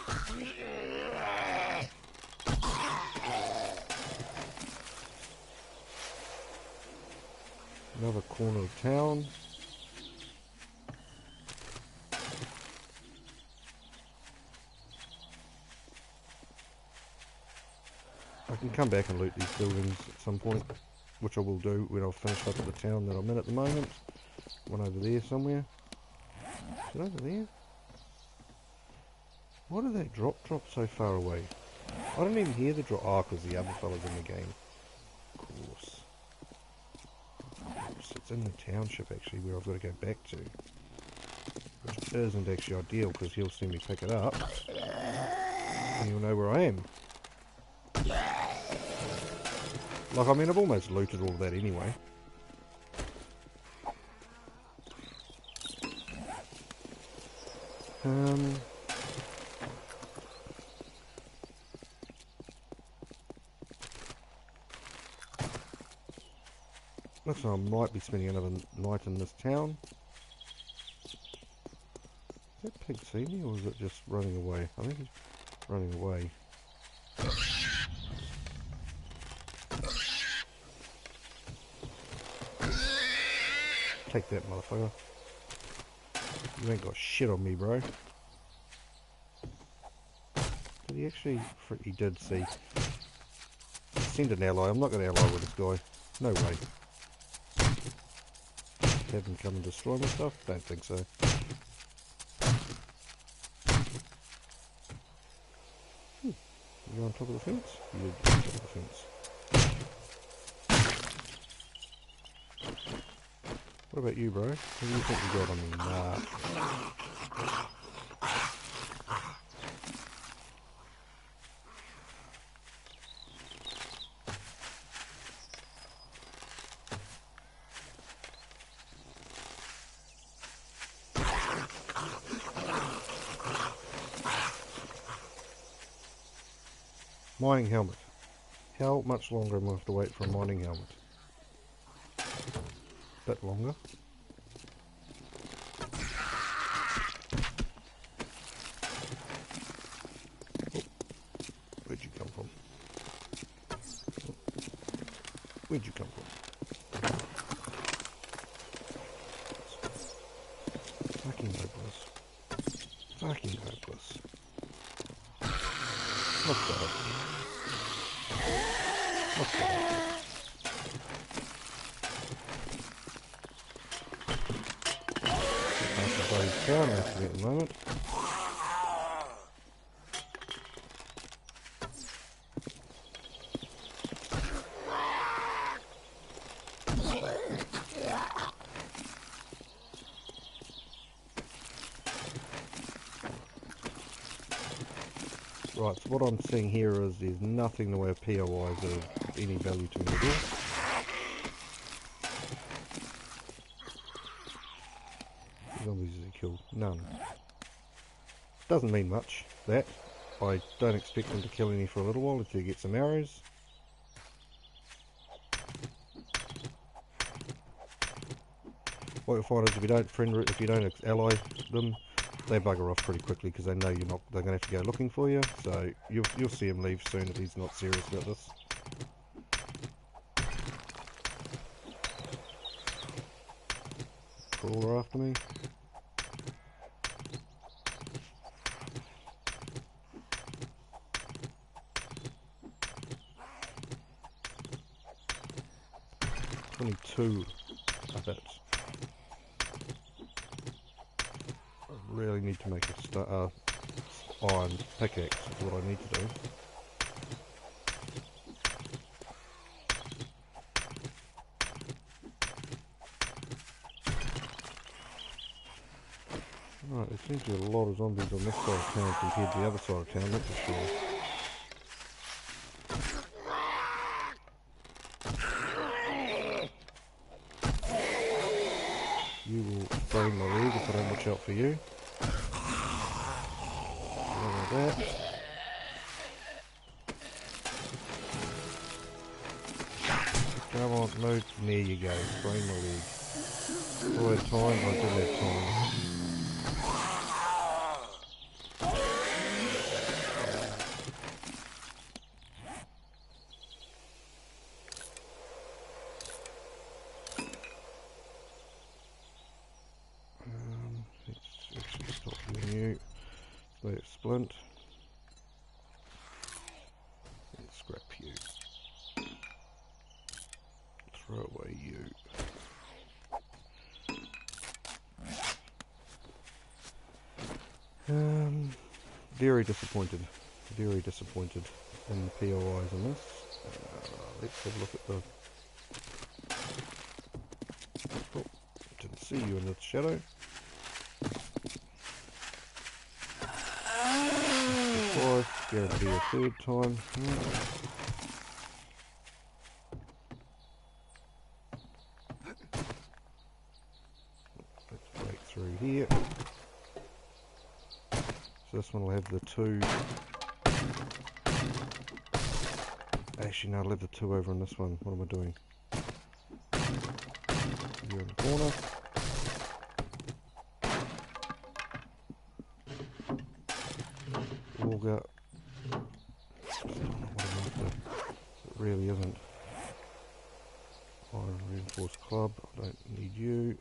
Another corner of town. I can come back and loot these buildings at some point. which I will do when I've finished up at the town that I'm in at the moment. One over there somewhere. Is it over there? Why did that drop so far away? I don't even hear the drop. Oh, because the other fella's in the game. Of course. It's in the township actually where I've got to go back to. Which isn't actually ideal because he'll see me pick it up. And he'll know where I am. Like, I mean, I've almost looted all of that anyway. Looks like I might be spending another night in this town. Did that pig see me, or is it just running away? I think he's running away. Take that, motherfucker. You ain't got shit on me, bro. Did he actually... He did see. Send an ally. I'm not going to ally with this guy. No way. Have him come and destroy my stuff? Don't think so. You're on top of the fence? You're on top of the fence. What about you, bro? What do you think you got on me? Nah. Mining helmet. How much longer am I have to wait for a mining helmet? Bit longer. Oh, where'd you come from? Oh, where'd you come from? Fucking hopeless. Fucking hopeless. What's that? What's that? Town actually at the moment. Right, so what I'm seeing here is there's nothing in the way of POIs of any value to me at all. Zombies is he killed? None. Doesn't mean much, that. I don't expect him to kill any for a little while until he gets some arrows. What you'll find is if you don't ally them, they bugger off pretty quickly because they know they're going to have to go looking for you. So you'll see him leave soon if he's not serious about this. Crawler after me. Two of it. I really need to make a iron pickaxe is what I need to do. Right, there seems to be a lot of zombies on this side of town compared to the other side of town, that's for sure. You will sprain my leg if I don't watch out for you. Like that. Come on, move. There you go. Sprain my leg. All that time, I did have time. Splint. Let's scrap you. Very disappointed. Very disappointed in the POIs in this. Let's have a look at the... Oh, didn't see you in the shadow. Twice, guarantee a third time. Let's break through here. So this one will have the two. Actually, no, I'll have the two over on this one. What am I doing? You're in the corner. Auger. Still not what I'm after. It really isn't. Iron reinforced club. I don't need you.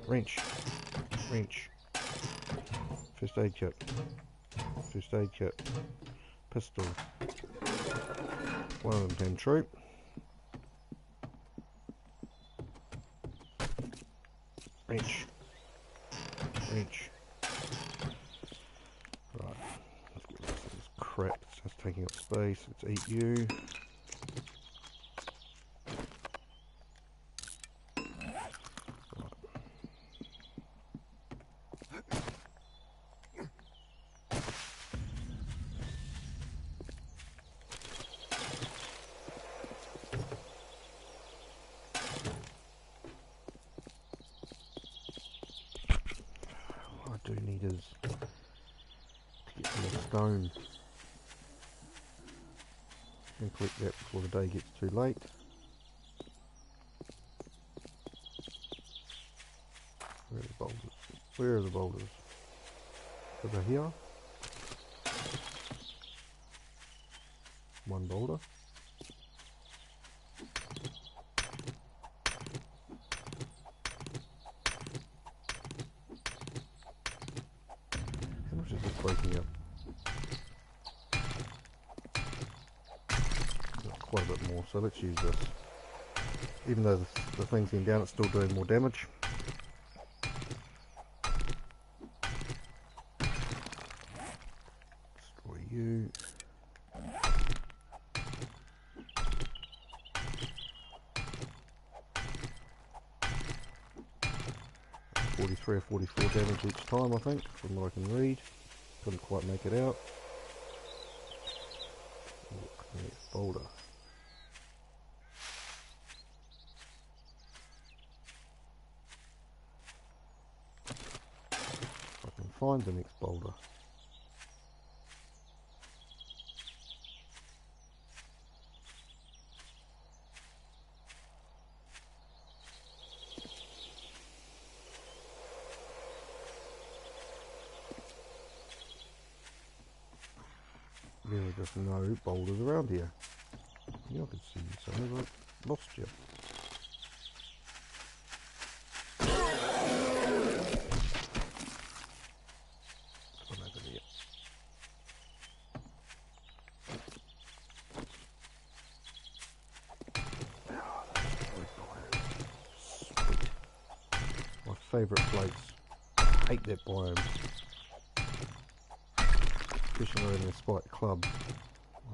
Wrench. Wrench. First aid kit. First aid kit. Pistol. One of them came true. Wrench. Wrench. Right. Let's get rid of this crap. It's just taking up space. Let's eat you. Do need is to get some more stone and collect that before the day gets too late. Where are the boulders? Where are the boulders? Over here. One boulder. Breaking up quite a bit more, so let's use this. Even though the thing's getting down, it's still doing more damage. Destroy you. $43 or 44 damage each time, I think, from what I can read. Couldn't quite make it out. Next boulder. I can find the next boulder. Really just no boulders around here. Yeah, I could see you somewhere, I lost you. Come over here. Oh, that's sweet. My favourite place. I hate that biome. Especially in the spike club.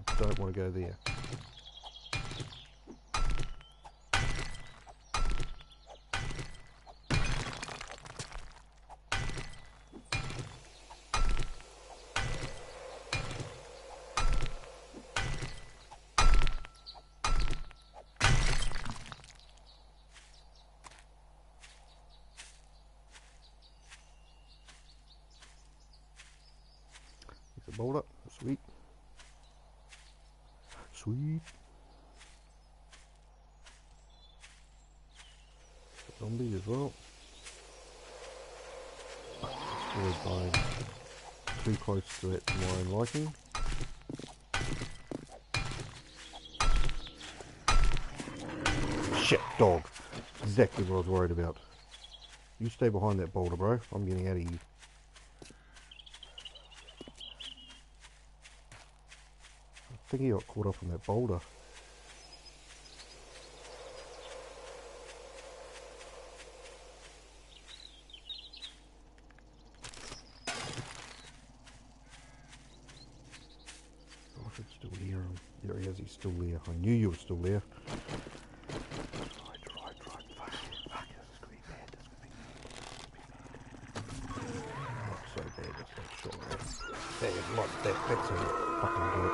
I don't want to go there. There's a boulder. Sweet. Sweet. Zombie as well. Destroyed by too close to it to my own liking. Shit, dog. Exactly what I was worried about. You stay behind that boulder, bro. I'm getting out of you. I think he got caught up on that boulder. There he is, he's still there. I knew you were still there. Right. Fuck, this is gonna be bad. Not so bad, that's not sure. That's a fucking good.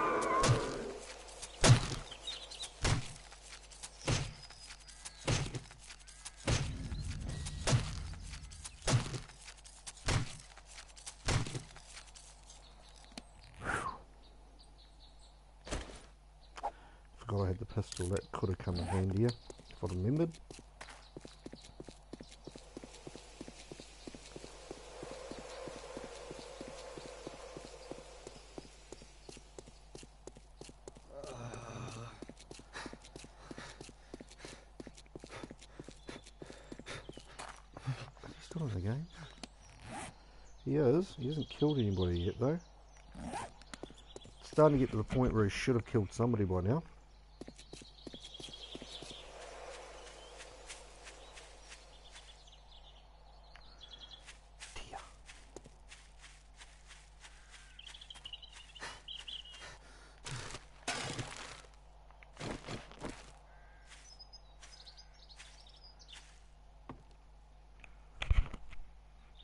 Forgot I had the pistol, that could have come in handier if I'd remembered. Is he still in the game? He is. He hasn't killed anybody yet though. It's starting to get to the point where he should have killed somebody by now.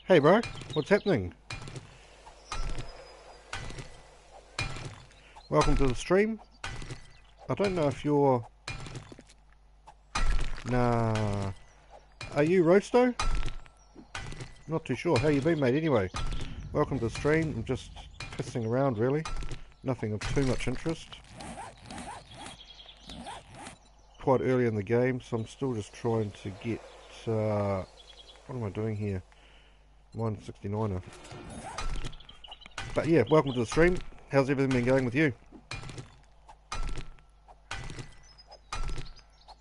Hey bro, what's happening? Welcome to the stream. I don't know if you're... Nah. Are you Roasto? Not too sure. How you been, mate? Anyway, welcome to the stream. I'm just pissing around, really. Nothing of too much interest. Quite early in the game, so I'm still just trying to get... what am I doing here? Mine 69er. But yeah, welcome to the stream. How's everything been going with you?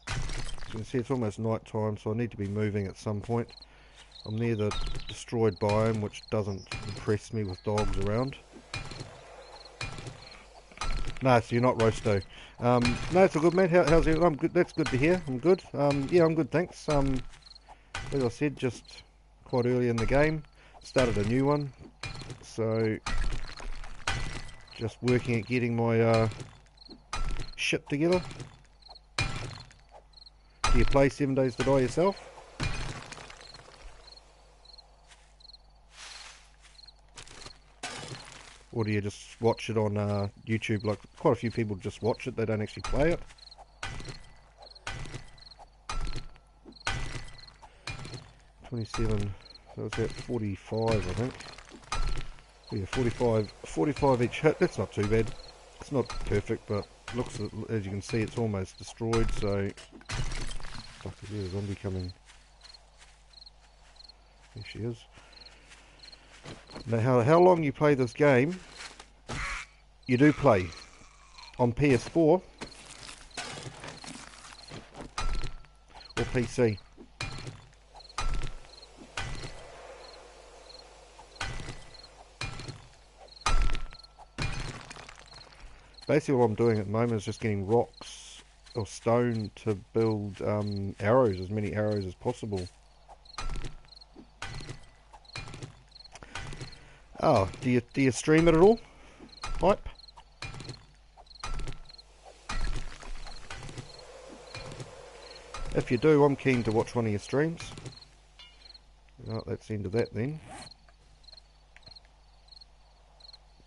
As you can see, it's almost night time, so I need to be moving at some point. I'm near the destroyed biome, which doesn't impress me with dogs around. No, so you're not Roasto. No, it's all good, mate. How's it? I'm good. That's good to hear. I'm good. Yeah, I'm good, thanks. As I said, just quite early in the game. Started a new one, so just working at getting my shit together. Do you play 7 Days to Die yourself? Or do you just watch it on YouTube? Like quite a few people just watch it, they don't actually play it. $27, so it's at 45 I think. Yeah, 45 each hit, that's not too bad. It's not perfect, but looks, as you can see, it's almost destroyed, so... Fuck, is there a zombie coming? There she is. Now, how long you play this game, you do play on PS4 or PC. Basically what I'm doing at the moment is just getting rocks or stone to build arrows, as many arrows as possible. Oh, do you stream it at all? Hype? If you do, I'm keen to watch one of your streams. Oh, that's the end of that then.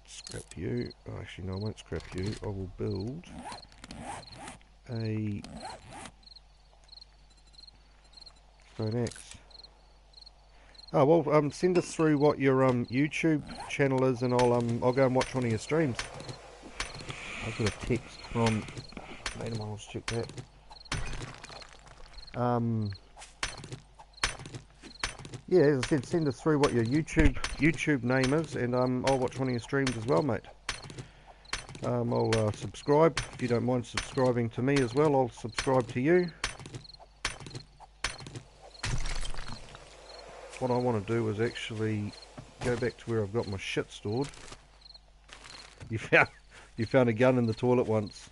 Scrap you. Oh, actually no, I won't scrap you. I will build a stone axe. Oh well, send us through what your YouTube channel is, and I'll go and watch one of your streams. I've got a text from. Wait a minute, let's check that. Yeah, as I said, send us through what your YouTube name is, and I'll watch one of your streams as well, mate. I'll subscribe if you don't mind subscribing to me as well. I'll subscribe to you. What I want to do is actually go back to where I've got my shit stored. You found a gun in the toilet once.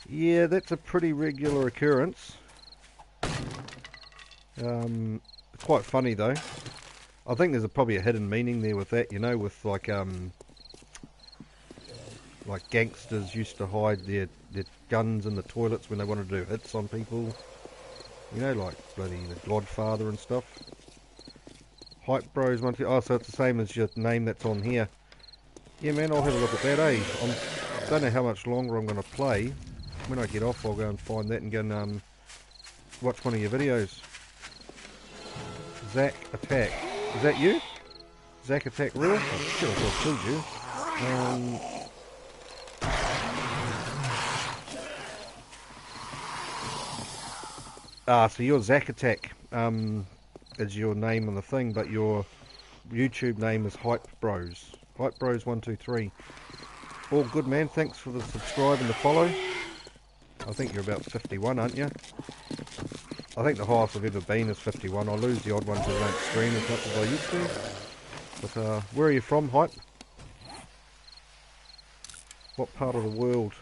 Yeah, that's a pretty regular occurrence. Quite funny though. I think there's probably a hidden meaning there with that, you know, with like Like gangsters used to hide their guns in the toilets when they wanted to do hits on people. You know, like bloody The Godfather and stuff. Hype Bros 1, 2... Oh, so it's the same as your name that's on here. Yeah, man, I'll have a look at that, eh? I don't know how much longer I'm going to play. When I get off, I'll go and find that and go and watch one of your videos. Zack Attack. Is that you? Zack Attack real? Oh, shit, I thought I killed you. So you're Zack Attack, is your name on the thing, but your YouTube name is Hype Bros. Hype Bros 123. All good, man. Thanks for the subscribe and the follow. I think you're about 51, aren't you? I think the highest I've ever been is 51. I lose the odd ones that don't stream as much as I used to. But where are you from, Hype? What part of the world?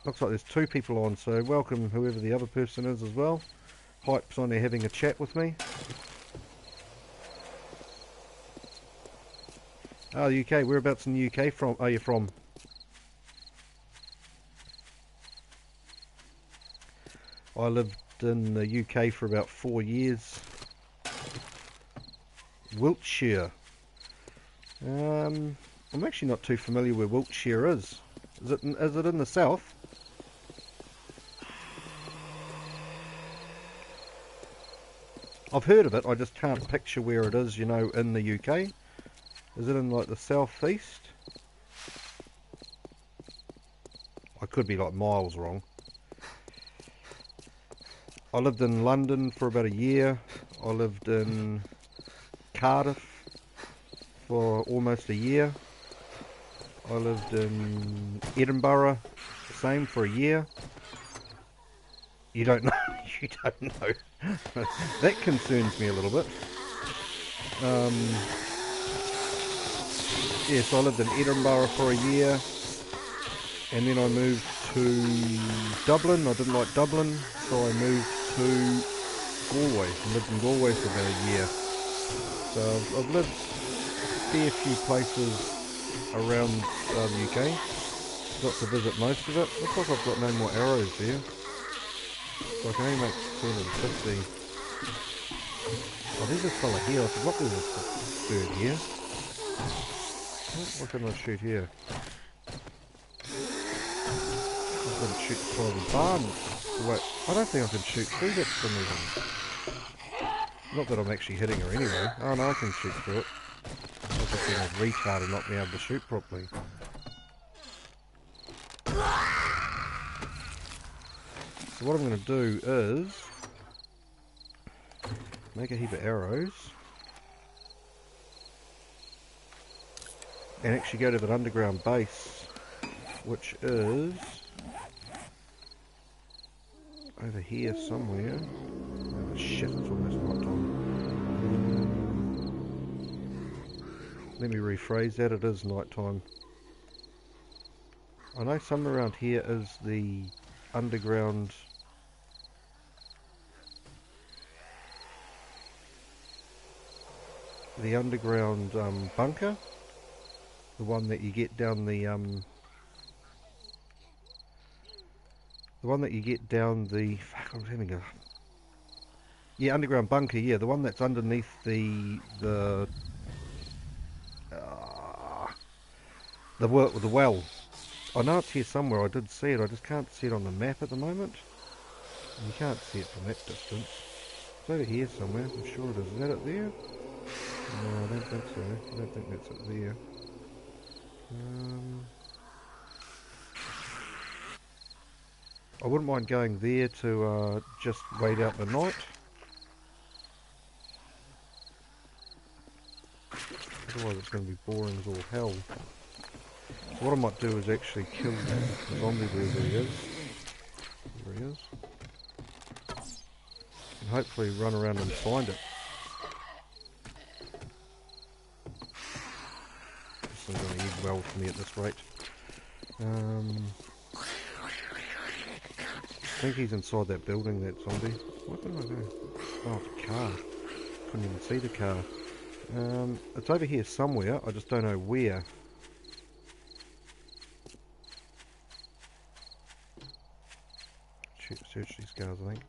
Looks like there's 2 people on, so welcome whoever the other person is as well. Hype's on there having a chat with me. Oh, the UK. Whereabouts in the UK are you from? I lived in the UK for about 4 years. Wiltshire. I'm actually not too familiar where Wiltshire is. Is it in the south? I've heard of it, I just can't picture where it is, you know, in the UK. Is it in like the southeast? I could be like miles wrong. I lived in London for about a year. I lived in Cardiff for almost a year. I lived in Edinburgh, the same, for a year. You don't know. You don't know. That concerns me a little bit. Yes, I lived in Edinburgh for a year, and then I moved to Dublin. I didn't like Dublin, so I moved to Galway. I lived in Galway for about a year. So I've lived a fair few places around the UK. Got to visit most of it. Looks like I've got no more arrows there. So I can only make 250. Oh, there's a fella here. I forgot there was a bird here. What can I shoot here? I can shoot from the barn. Wait, I don't think I can shoot through that for some reason. Not that I'm actually hitting her anyway. Oh no, I can shoot through it. I was just being a retard and not being able to shoot properly. So what I'm going to do is make a heap of arrows and actually go to that underground base, which is over here somewhere. Oh shit, it's almost night time. Let me rephrase that, it is night time. I know somewhere around here is the underground bunker, the one that you get down the fuck, I was having a underground bunker, yeah, the one that's underneath the work with the well. I know it's here somewhere, I did see it, I just can't see it on the map at the moment. You can't see it from that distance. It's over here somewhere, I'm sure it is. Is that it there? No, I don't think so. I don't think that's it there. I wouldn't mind going there to just wait out the night. Otherwise it's going to be boring as all hell. So what I might do is actually kill the zombie wherever he is. There he is. And hopefully run around and find it. This is going to end well for me at this rate. I think he's inside that building, that zombie. Where did I go? Oh, the car. Couldn't even see the car. It's over here somewhere. I just don't know where. Search these cars, I think.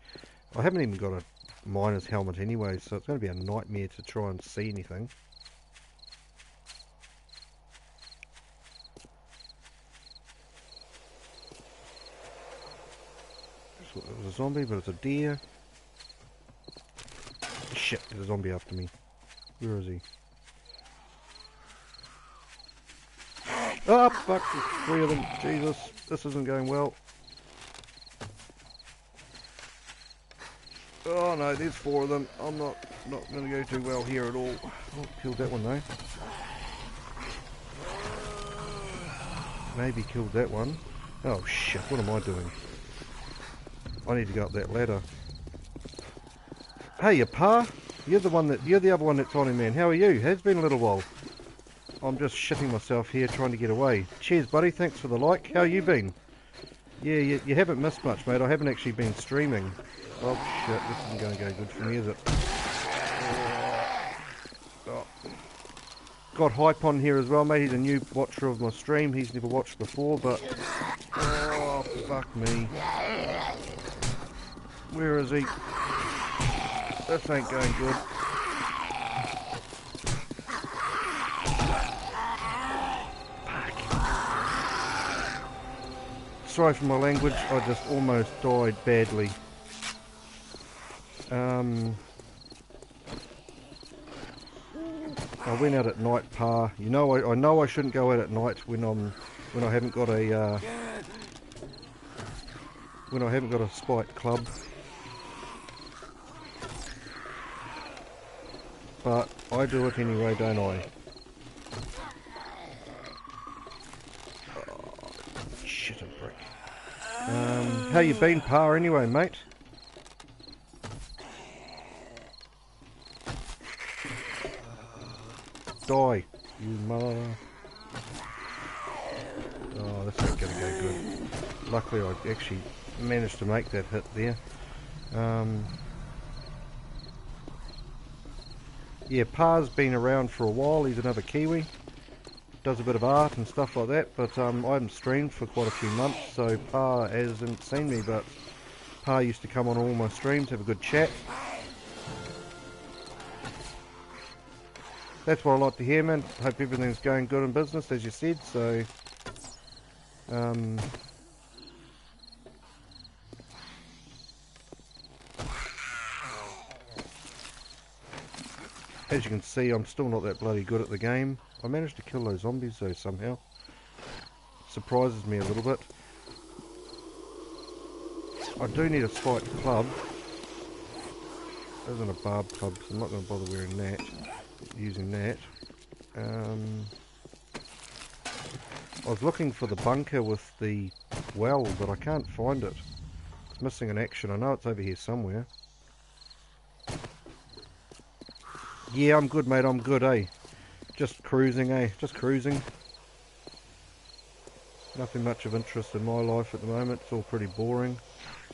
I haven't even got a miner's helmet anyway, so it's going to be a nightmare to try and see anything. It was a zombie, but it's a deer. Shit, there's a zombie after me. Where is he? Oh, fuck, there's 3 of them. Jesus, this isn't going well. Oh no, there's 4 of them. I'm not going to go too well here at all. Oh, killed that one though. Maybe killed that one. Oh shit, what am I doing? I need to go up that ladder. Hey, you pa? You're the other one that's on him, man. How are you? Has been a little while. I'm just shitting myself here trying to get away. Cheers, buddy. Thanks for the like. How you been? Yeah, you haven't missed much, mate. I haven't actually been streaming. Oh shit, this isn't going to go good for me, is it? Oh. Got Hype on here as well, mate. He's a new watcher of my stream. He's never watched before, but... Oh, fuck me. Where is he? This ain't going good. Sorry for my language, I just almost died badly. I went out at night, pa. You know, I know I shouldn't go out at night when I haven't got a spike club. But I do it anyway, don't I? Oh, shit, a brick. How you been, pa, anyway, mate? Die, you mother. Oh, this ain't gonna go good. Luckily I actually managed to make that hit there. Yeah, pa's been around for a while. He's another kiwi. Does a bit of art and stuff like that, but I haven't streamed for quite a few months, so pa hasn't seen me, but pa used to come on all my streams, have a good chat. That's what I like to hear, man. Hope everything's going good in business, as you said, so... As you can see, I'm still not that bloody good at the game. I managed to kill those zombies, though, somehow. Surprises me a little bit. I do need a spiked club. There isn't a barb club, so I'm not going to bother wearing that. Using that. I was looking for the bunker with the well, but I can't find it. It's missing an action. I know it's over here somewhere. Yeah, I'm good, mate. I'm good, eh? Just cruising, eh? Just cruising. Nothing much of interest in my life at the moment. It's all pretty boring.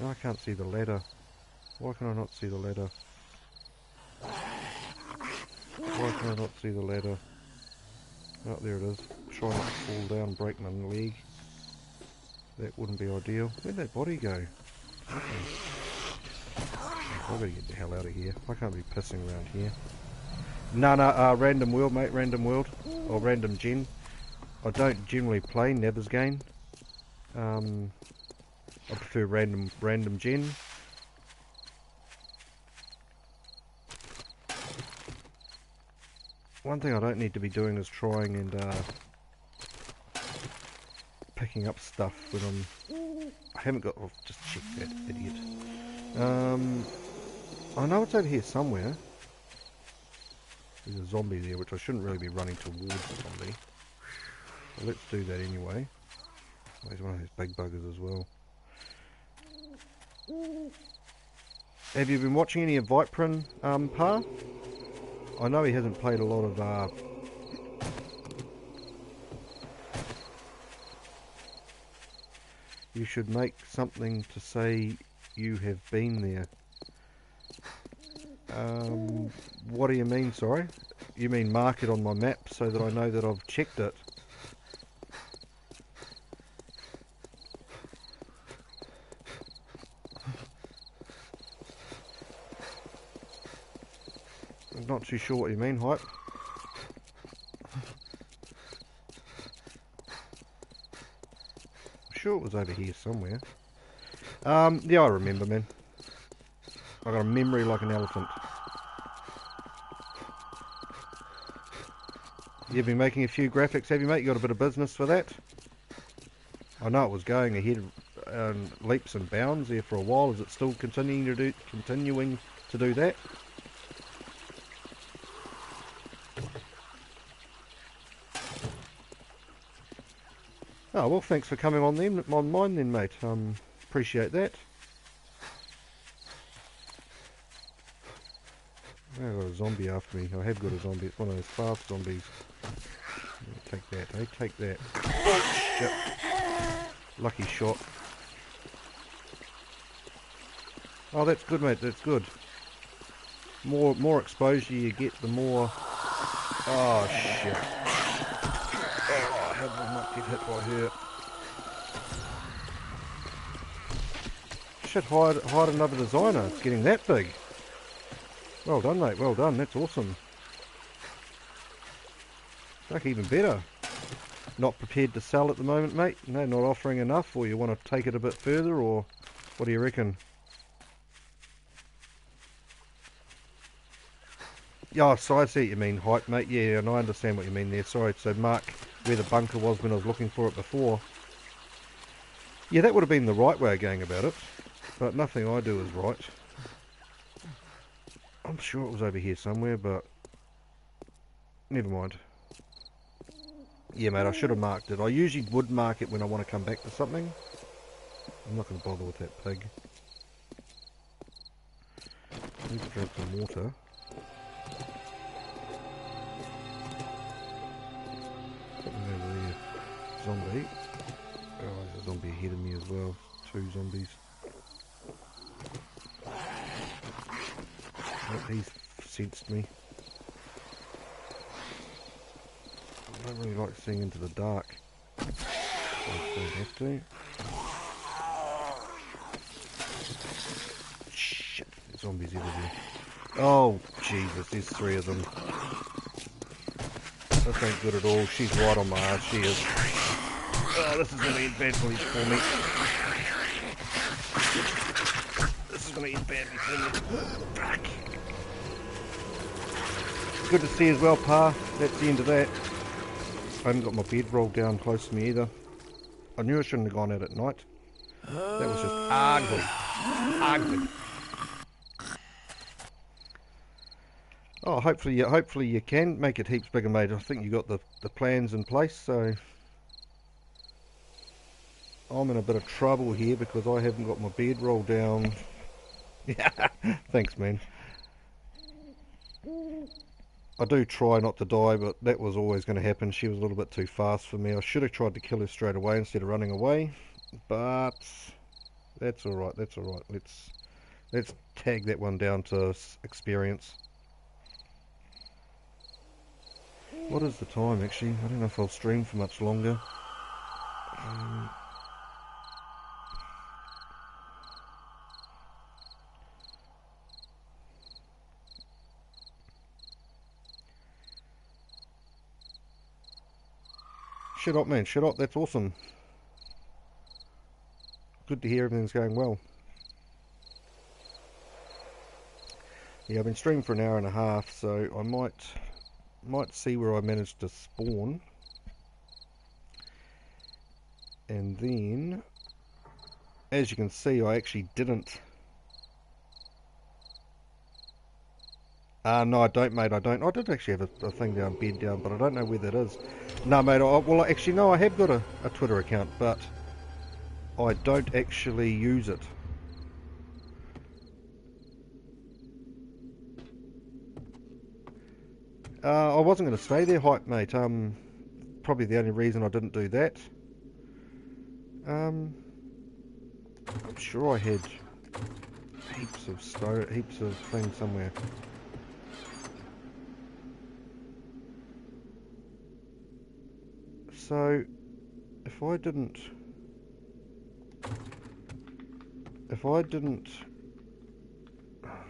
No, I can't see the ladder. Why can I not see the ladder? Why can I not see the ladder? Oh, there it is. Try not to fall down, break my leg. That wouldn't be ideal. Where'd that body go? I've got to get the hell out of here. I can't be pissing around here. No, random world, mate. Random world. Or random gen. I don't generally play Never's game. I prefer random gen. One thing I don't need to be doing is trying and picking up stuff when I haven't got... Oh, just check that idiot. I know it's over here somewhere. There's a zombie there, which I shouldn't really be running towards the zombie. But let's do that anyway. Oh, he's one of those big buggers as well. Have you been watching any of Viprin, Pa? I know he hasn't played a lot of... You should make something to say you have been there. What do you mean, sorry? You mean mark it on my map so that I know that I've checked it? I'm not too sure what you mean, Hype. I'm sure it was over here somewhere. Yeah, I remember, man. I got a memory like an elephant. You've been making a few graphics, have you, mate? You got a bit of business for that? I know it was going ahead leaps and bounds there for a while. Is it still continuing to do that? Oh well, thanks for coming on mine then, mate. Appreciate that. I've got a zombie after me. I have got a zombie. It's one of those fast zombies. Take that, hey, take that. Shit. Lucky shot. Oh, that's good, mate. That's good. More exposure you get, the more. Oh shit. Oh, how did I not get hit by her? Shit, hide another designer. It's getting that big. Well done, mate. Well done. That's awesome. Fuck, even better. Not prepared to sell at the moment, mate? No, not offering enough, or you want to take it a bit further, or what do you reckon? Yeah, so I see what you mean, Hype, mate. Yeah, and I understand what you mean there. Sorry, so mark where the bunker was when I was looking for it before. Yeah, that would have been the right way of going about it, but nothing I do is right. I'm sure it was over here somewhere, but never mind. Yeah, mate, I should have marked it. I usually would mark it when I want to come back to something. I'm not going to bother with that pig. I need to drink some water. Something over there. Zombie. Oh, there's a zombie ahead of me as well. Two zombies. Oh, he's sensed me. I don't really like seeing into the dark. I don't have to. Shit, there's zombies everywhere. Oh, Jesus, there's three of them. This ain't good at all. She's right on my ass, she is. Oh, this is going to end badly for me. This is going to end badly for me. Fuck. Good to see as well, Pa. That's the end of that. I haven't got my bed rolled down close to me either. I knew I shouldn't have gone out at night. That was just ugly. Ugly. Oh, hopefully you can make it heaps bigger, mate. I think you got the plans in place, so I'm in a bit of trouble here because I haven't got my bed rolled down. Yeah, thanks, man. I do try not to die, but that was always going to happen. She was a little bit too fast for me. I should have tried to kill her straight away instead of running away, but that's all right. That's all right. Let's tag that one down to experience. What is the time, actually? I don't know if I'll stream for much longer. Shut up, man. Shut up. That's awesome. Good to hear everything's going well. Yeah, I've been streaming for an hour and a half, so I might see where I managed to spawn. And then, as you can see, I actually didn't. No, I don't, mate. I don't. I did actually have a thing down, bed down, but I don't know where that is. No, mate. Well, actually, no. I have got a Twitter account, but I don't actually use it. I wasn't going to stay there, Hype, mate. Probably the only reason I didn't do that. I'm sure I had heaps of stone, heaps of things somewhere. So, if I didn't,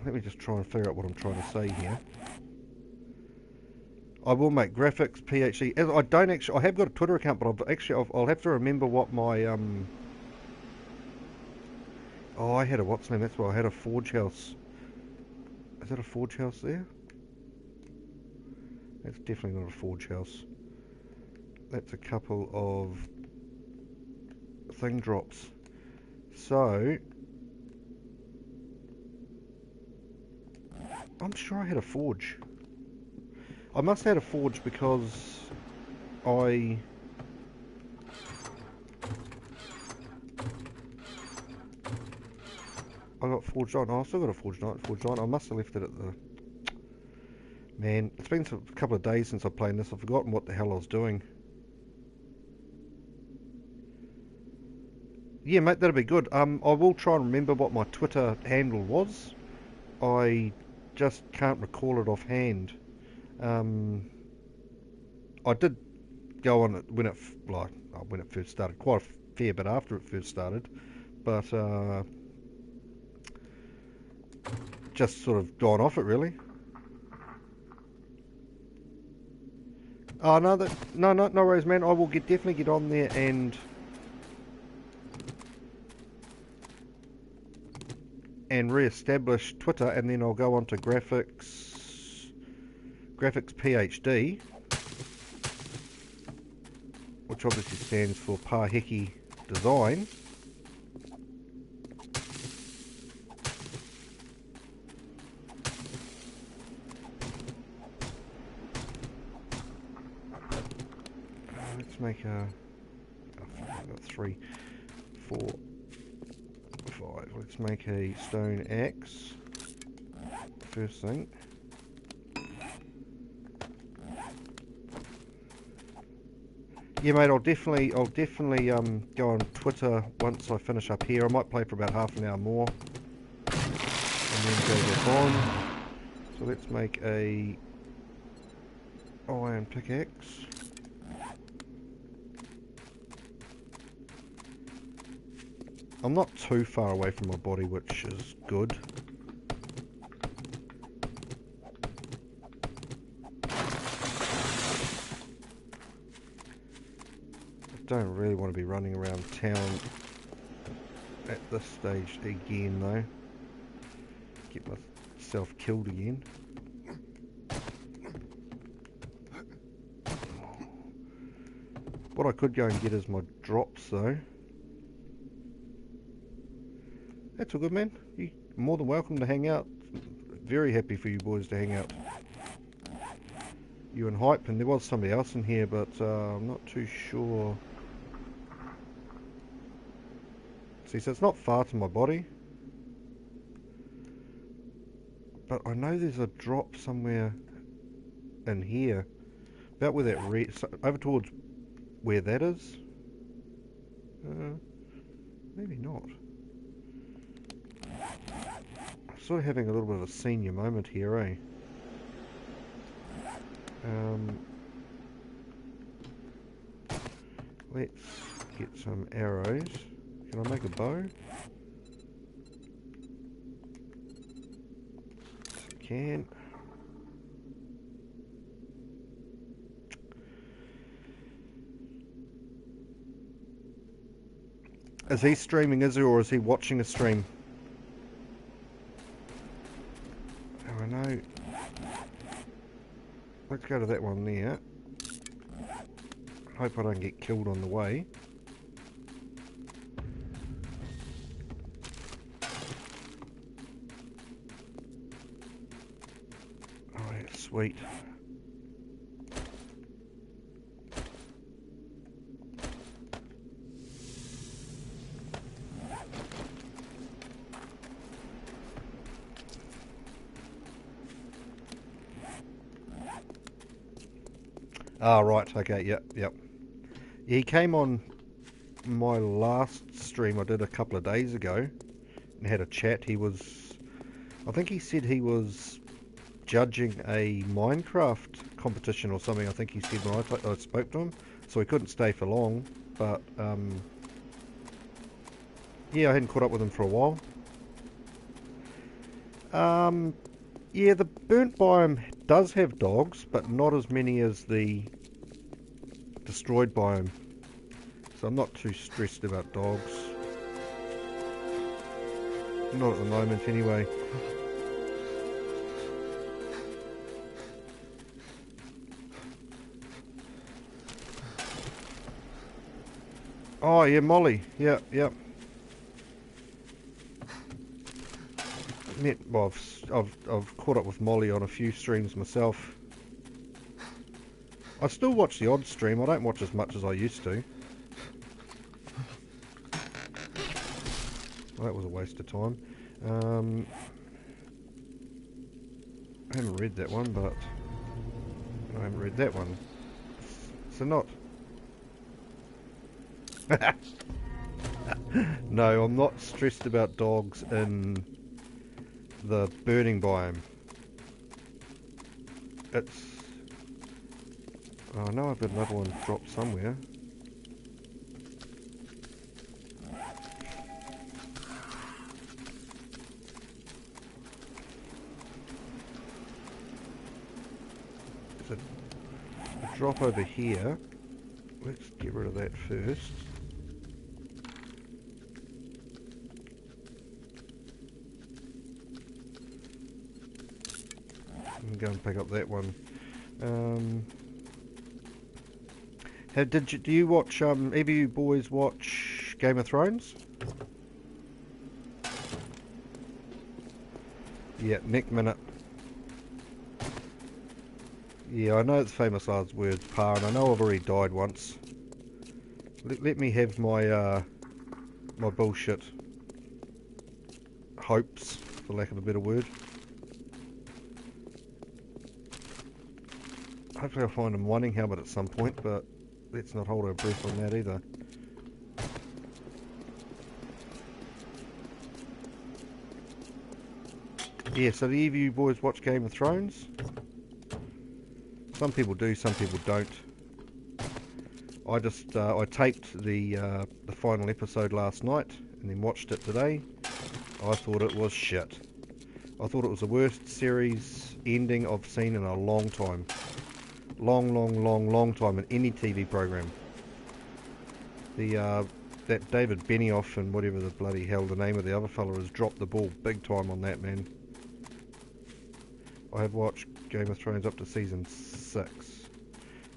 let me just try and figure out what I'm trying to say here. I will make graphics PhD. I don't actually. I have got a Twitter account, but I'll have to remember what my Oh, I had a what's name? That's why I had a forge house. Is that a forge house there? That's definitely not a forge house. That's a couple of thing drops. So I'm sure I had a forge. I must have had a forge because I got forged on. Oh, I still got a forged on. I must have left it at the... Man, it's been a couple of days since I played this. I've forgotten what the hell I was doing. Yeah, mate, that'll be good. I will try and remember what my Twitter handle was. I just can't recall it offhand. I did go on it when it first started, quite a fair bit after it first started, but just sort of gone off it really. Oh no, no worries, man. I will definitely get on there and re-establish Twitter, and then I'll go on to graphics PhD, which obviously stands for Pāheki Design. Let's make a... I've got 3, 4, 5. Let's make a stone axe. First thing. Yeah, mate. I'll definitely go on Twitter once I finish up here. I might play for about half an hour more, and then go back on. So let's make a iron pickaxe. I'm not too far away from my body, which is good. Don't really want to be running around town at this stage again though. Get myself killed again. What I could go and get is my drops though. That's all good, man. You're more than welcome to hang out. Very happy for you boys to hang out. You and Hype, and there was somebody else in here, but I'm not too sure. See, so it's not far to my body, but I know there's a drop somewhere in here, about where that red, over towards where that is. Maybe not. I'm sort of having a little bit of a senior moment here, eh? Let's get some arrows. Can I make a bow? Yes, I can. Is he streaming, is he, or is he watching a stream? Oh, I know. Let's go to that one there. Hope I don't get killed on the way. Oh, that's sweet. Ah, right, okay, yep. He came on my last stream I did a couple of days ago and had a chat. He was I think he said he was judging a Minecraft competition or something. I think he said when I spoke to him, so he couldn't stay for long. But yeah, I hadn't caught up with him for a while. Yeah, the burnt biome does have dogs, but not as many as the destroyed biome. So I'm not too stressed about dogs. Not at the moment, anyway. Oh yeah, Molly. Yeah, yeah. Well, I've caught up with Molly on a few streams myself. I still watch the odd stream. I don't watch as much as I used to. Well, that was a waste of time. I haven't read that one, but I haven't read that one. So not. No, I'm not stressed about dogs in the burning biome. It's... Oh, I know I've got another one dropped somewhere. There's a drop over here. Let's get rid of that first. And go and pick up that one. Do you watch, either of you boys watch Game of Thrones? Yeah, Nick Minute. Yeah, I know it's famous last words, Pa, and I know I've already died once. Let me have my, my bullshit hopes, for lack of a better word. Hopefully I'll find a mining helmet at some point, but let's not hold our breath on that either. Yeah, so do either of you boys watch Game of Thrones? Some people do, some people don't. I just I taped the final episode last night and then watched it today. I thought it was shit. I thought it was the worst series ending I've seen in a long time. Long time in any TV program. That David Benioff and whatever the bloody hell the name of the other fella has dropped the ball big time on that, man. I have watched Game of Thrones up to season 6.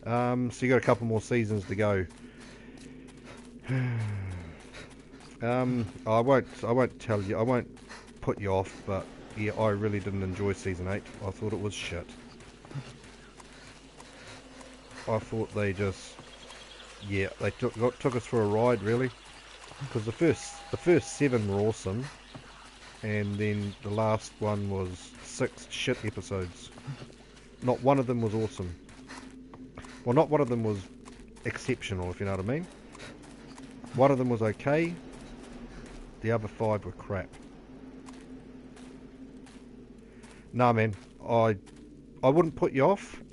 So you got a couple more seasons to go. I won't tell you, I won't put you off, but yeah, I really didn't enjoy season 8. I thought it was shit. I thought they just, yeah, they took us for a ride, really, because the first 7 were awesome, and then the last one was 6 shit episodes. Not one of them was awesome. Well, not one of them was exceptional, if you know what I mean. One of them was okay. The other 5 were crap. Nah, man, I wouldn't put you off,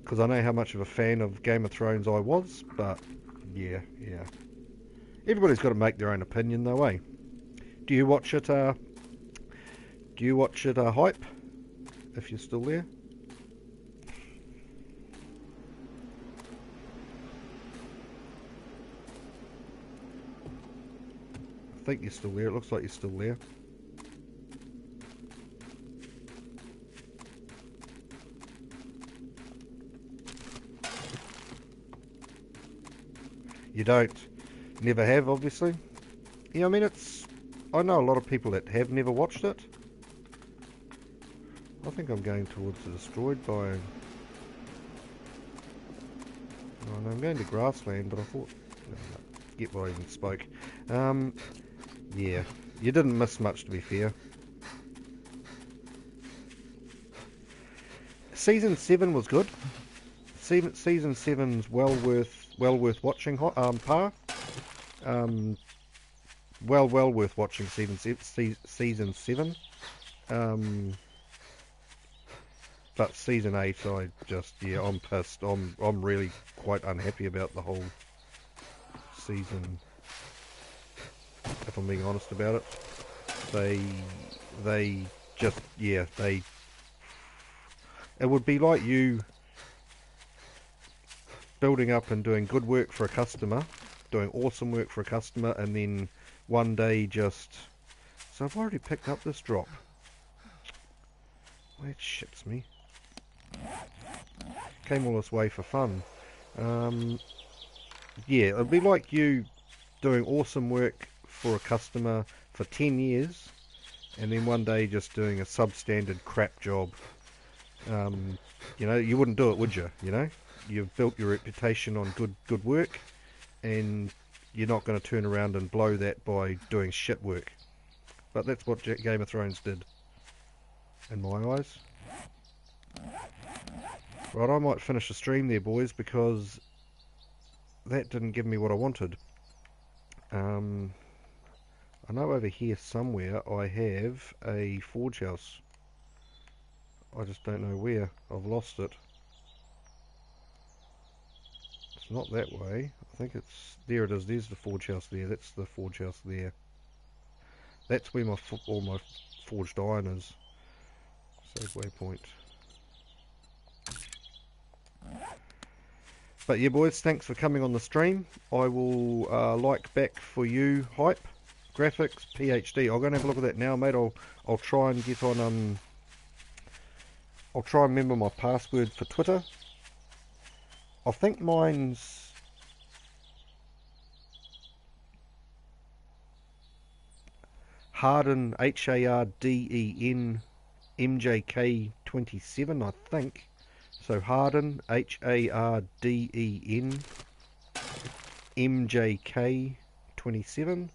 because I know how much of a fan of Game of Thrones I was, but yeah. Everybody's got to make their own opinion, though, eh? Do you watch it? Hype? If you're still there. I think you're still there. It looks like you're still there. You don't. Never have, obviously. Yeah, I mean, I know a lot of people that have never watched it. I think I'm going towards the destroyed biome. Oh, no, I'm going to grassland, but I thought... Get what I even spoke. Yeah, you didn't miss much, to be fair. Season 7 was good. Season 7's well worth watching. Pa. Well worth watching season 7. But season 8, I just, yeah, I'm pissed. I'm really quite unhappy about the whole season, if I'm being honest about it. They just, yeah, it would be like you building up and doing good work for a customer, doing awesome work for a customer, and then one day just, so I've already picked up this drop. That shits me. Came all this way for fun. Yeah, it'd be like you doing awesome work for a customer for 10 years, and then one day just doing a substandard crap job. You know, you wouldn't do it, would you? You know, you've built your reputation on good work, and you're not going to turn around and blow that by doing shit work. But that's what Game of Thrones did, in my eyes. Right, I might finish the stream there, boys, because that didn't give me what I wanted. I know over here somewhere I have a forge house. I just don't know where. I've lost it. It's not that way. I think it's... There it is. There's the forge house there. That's the forge house there. That's where all my forged iron is. Save waypoint. But yeah, boys, thanks for coming on the stream. I will like back for you, Hype Graphics PhD. I'll go and have a look at that now, mate. I'll try and get on. I'll try and remember my password for Twitter. I think mine's Harden HARDEN MJK27, I think. So Harden HARDEN MJK27,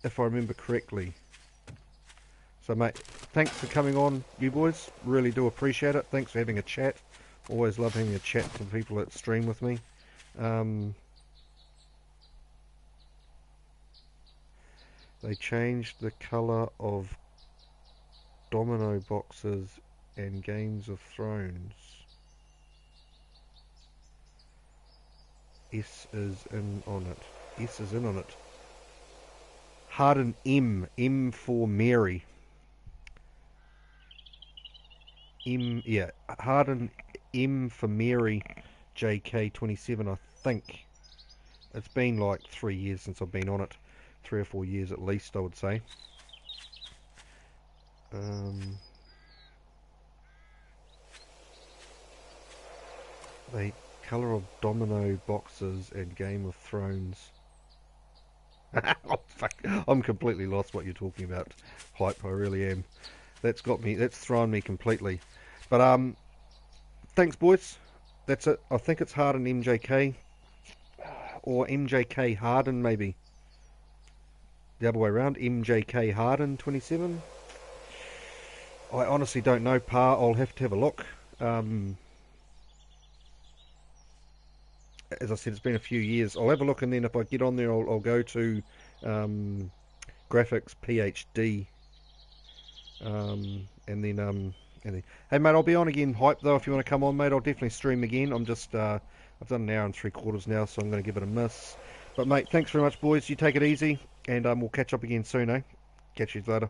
if I remember correctly. So mate, thanks for coming on, you boys. Really do appreciate it. Thanks for having a chat. Always love having a chat with people that stream with me. They changed the colour of domino boxes and Games of Thrones. S is in on it. S is in on it. Harden M for Mary. Yeah, Harden M for Mary, JK27, I think. It's been like 3 years since I've been on it. 3 or 4 years at least, I would say. The colour of domino boxes and Game of Thrones. Oh, fuck. I'm completely lost what you're talking about, Hype. I really am. That's got me. That's thrown me completely. But thanks, boys. That's it. I think it's Harden MJK or MJK Harden, maybe. The other way around. MJK Harden 27. I honestly don't know, Pa. I'll have to have a look. As I said, it's been a few years. I'll have a look, and then if I get on there, I'll go to graphics PhD, and then hey mate, I'll be on again, Hype, though. If you want to come on, mate, I'll definitely stream again. I'm just I've done an hour and 3/4 now, so I'm going to give it a miss. But mate, thanks very much, boys. You take it easy, and we'll catch up again soon, eh? Catch you later.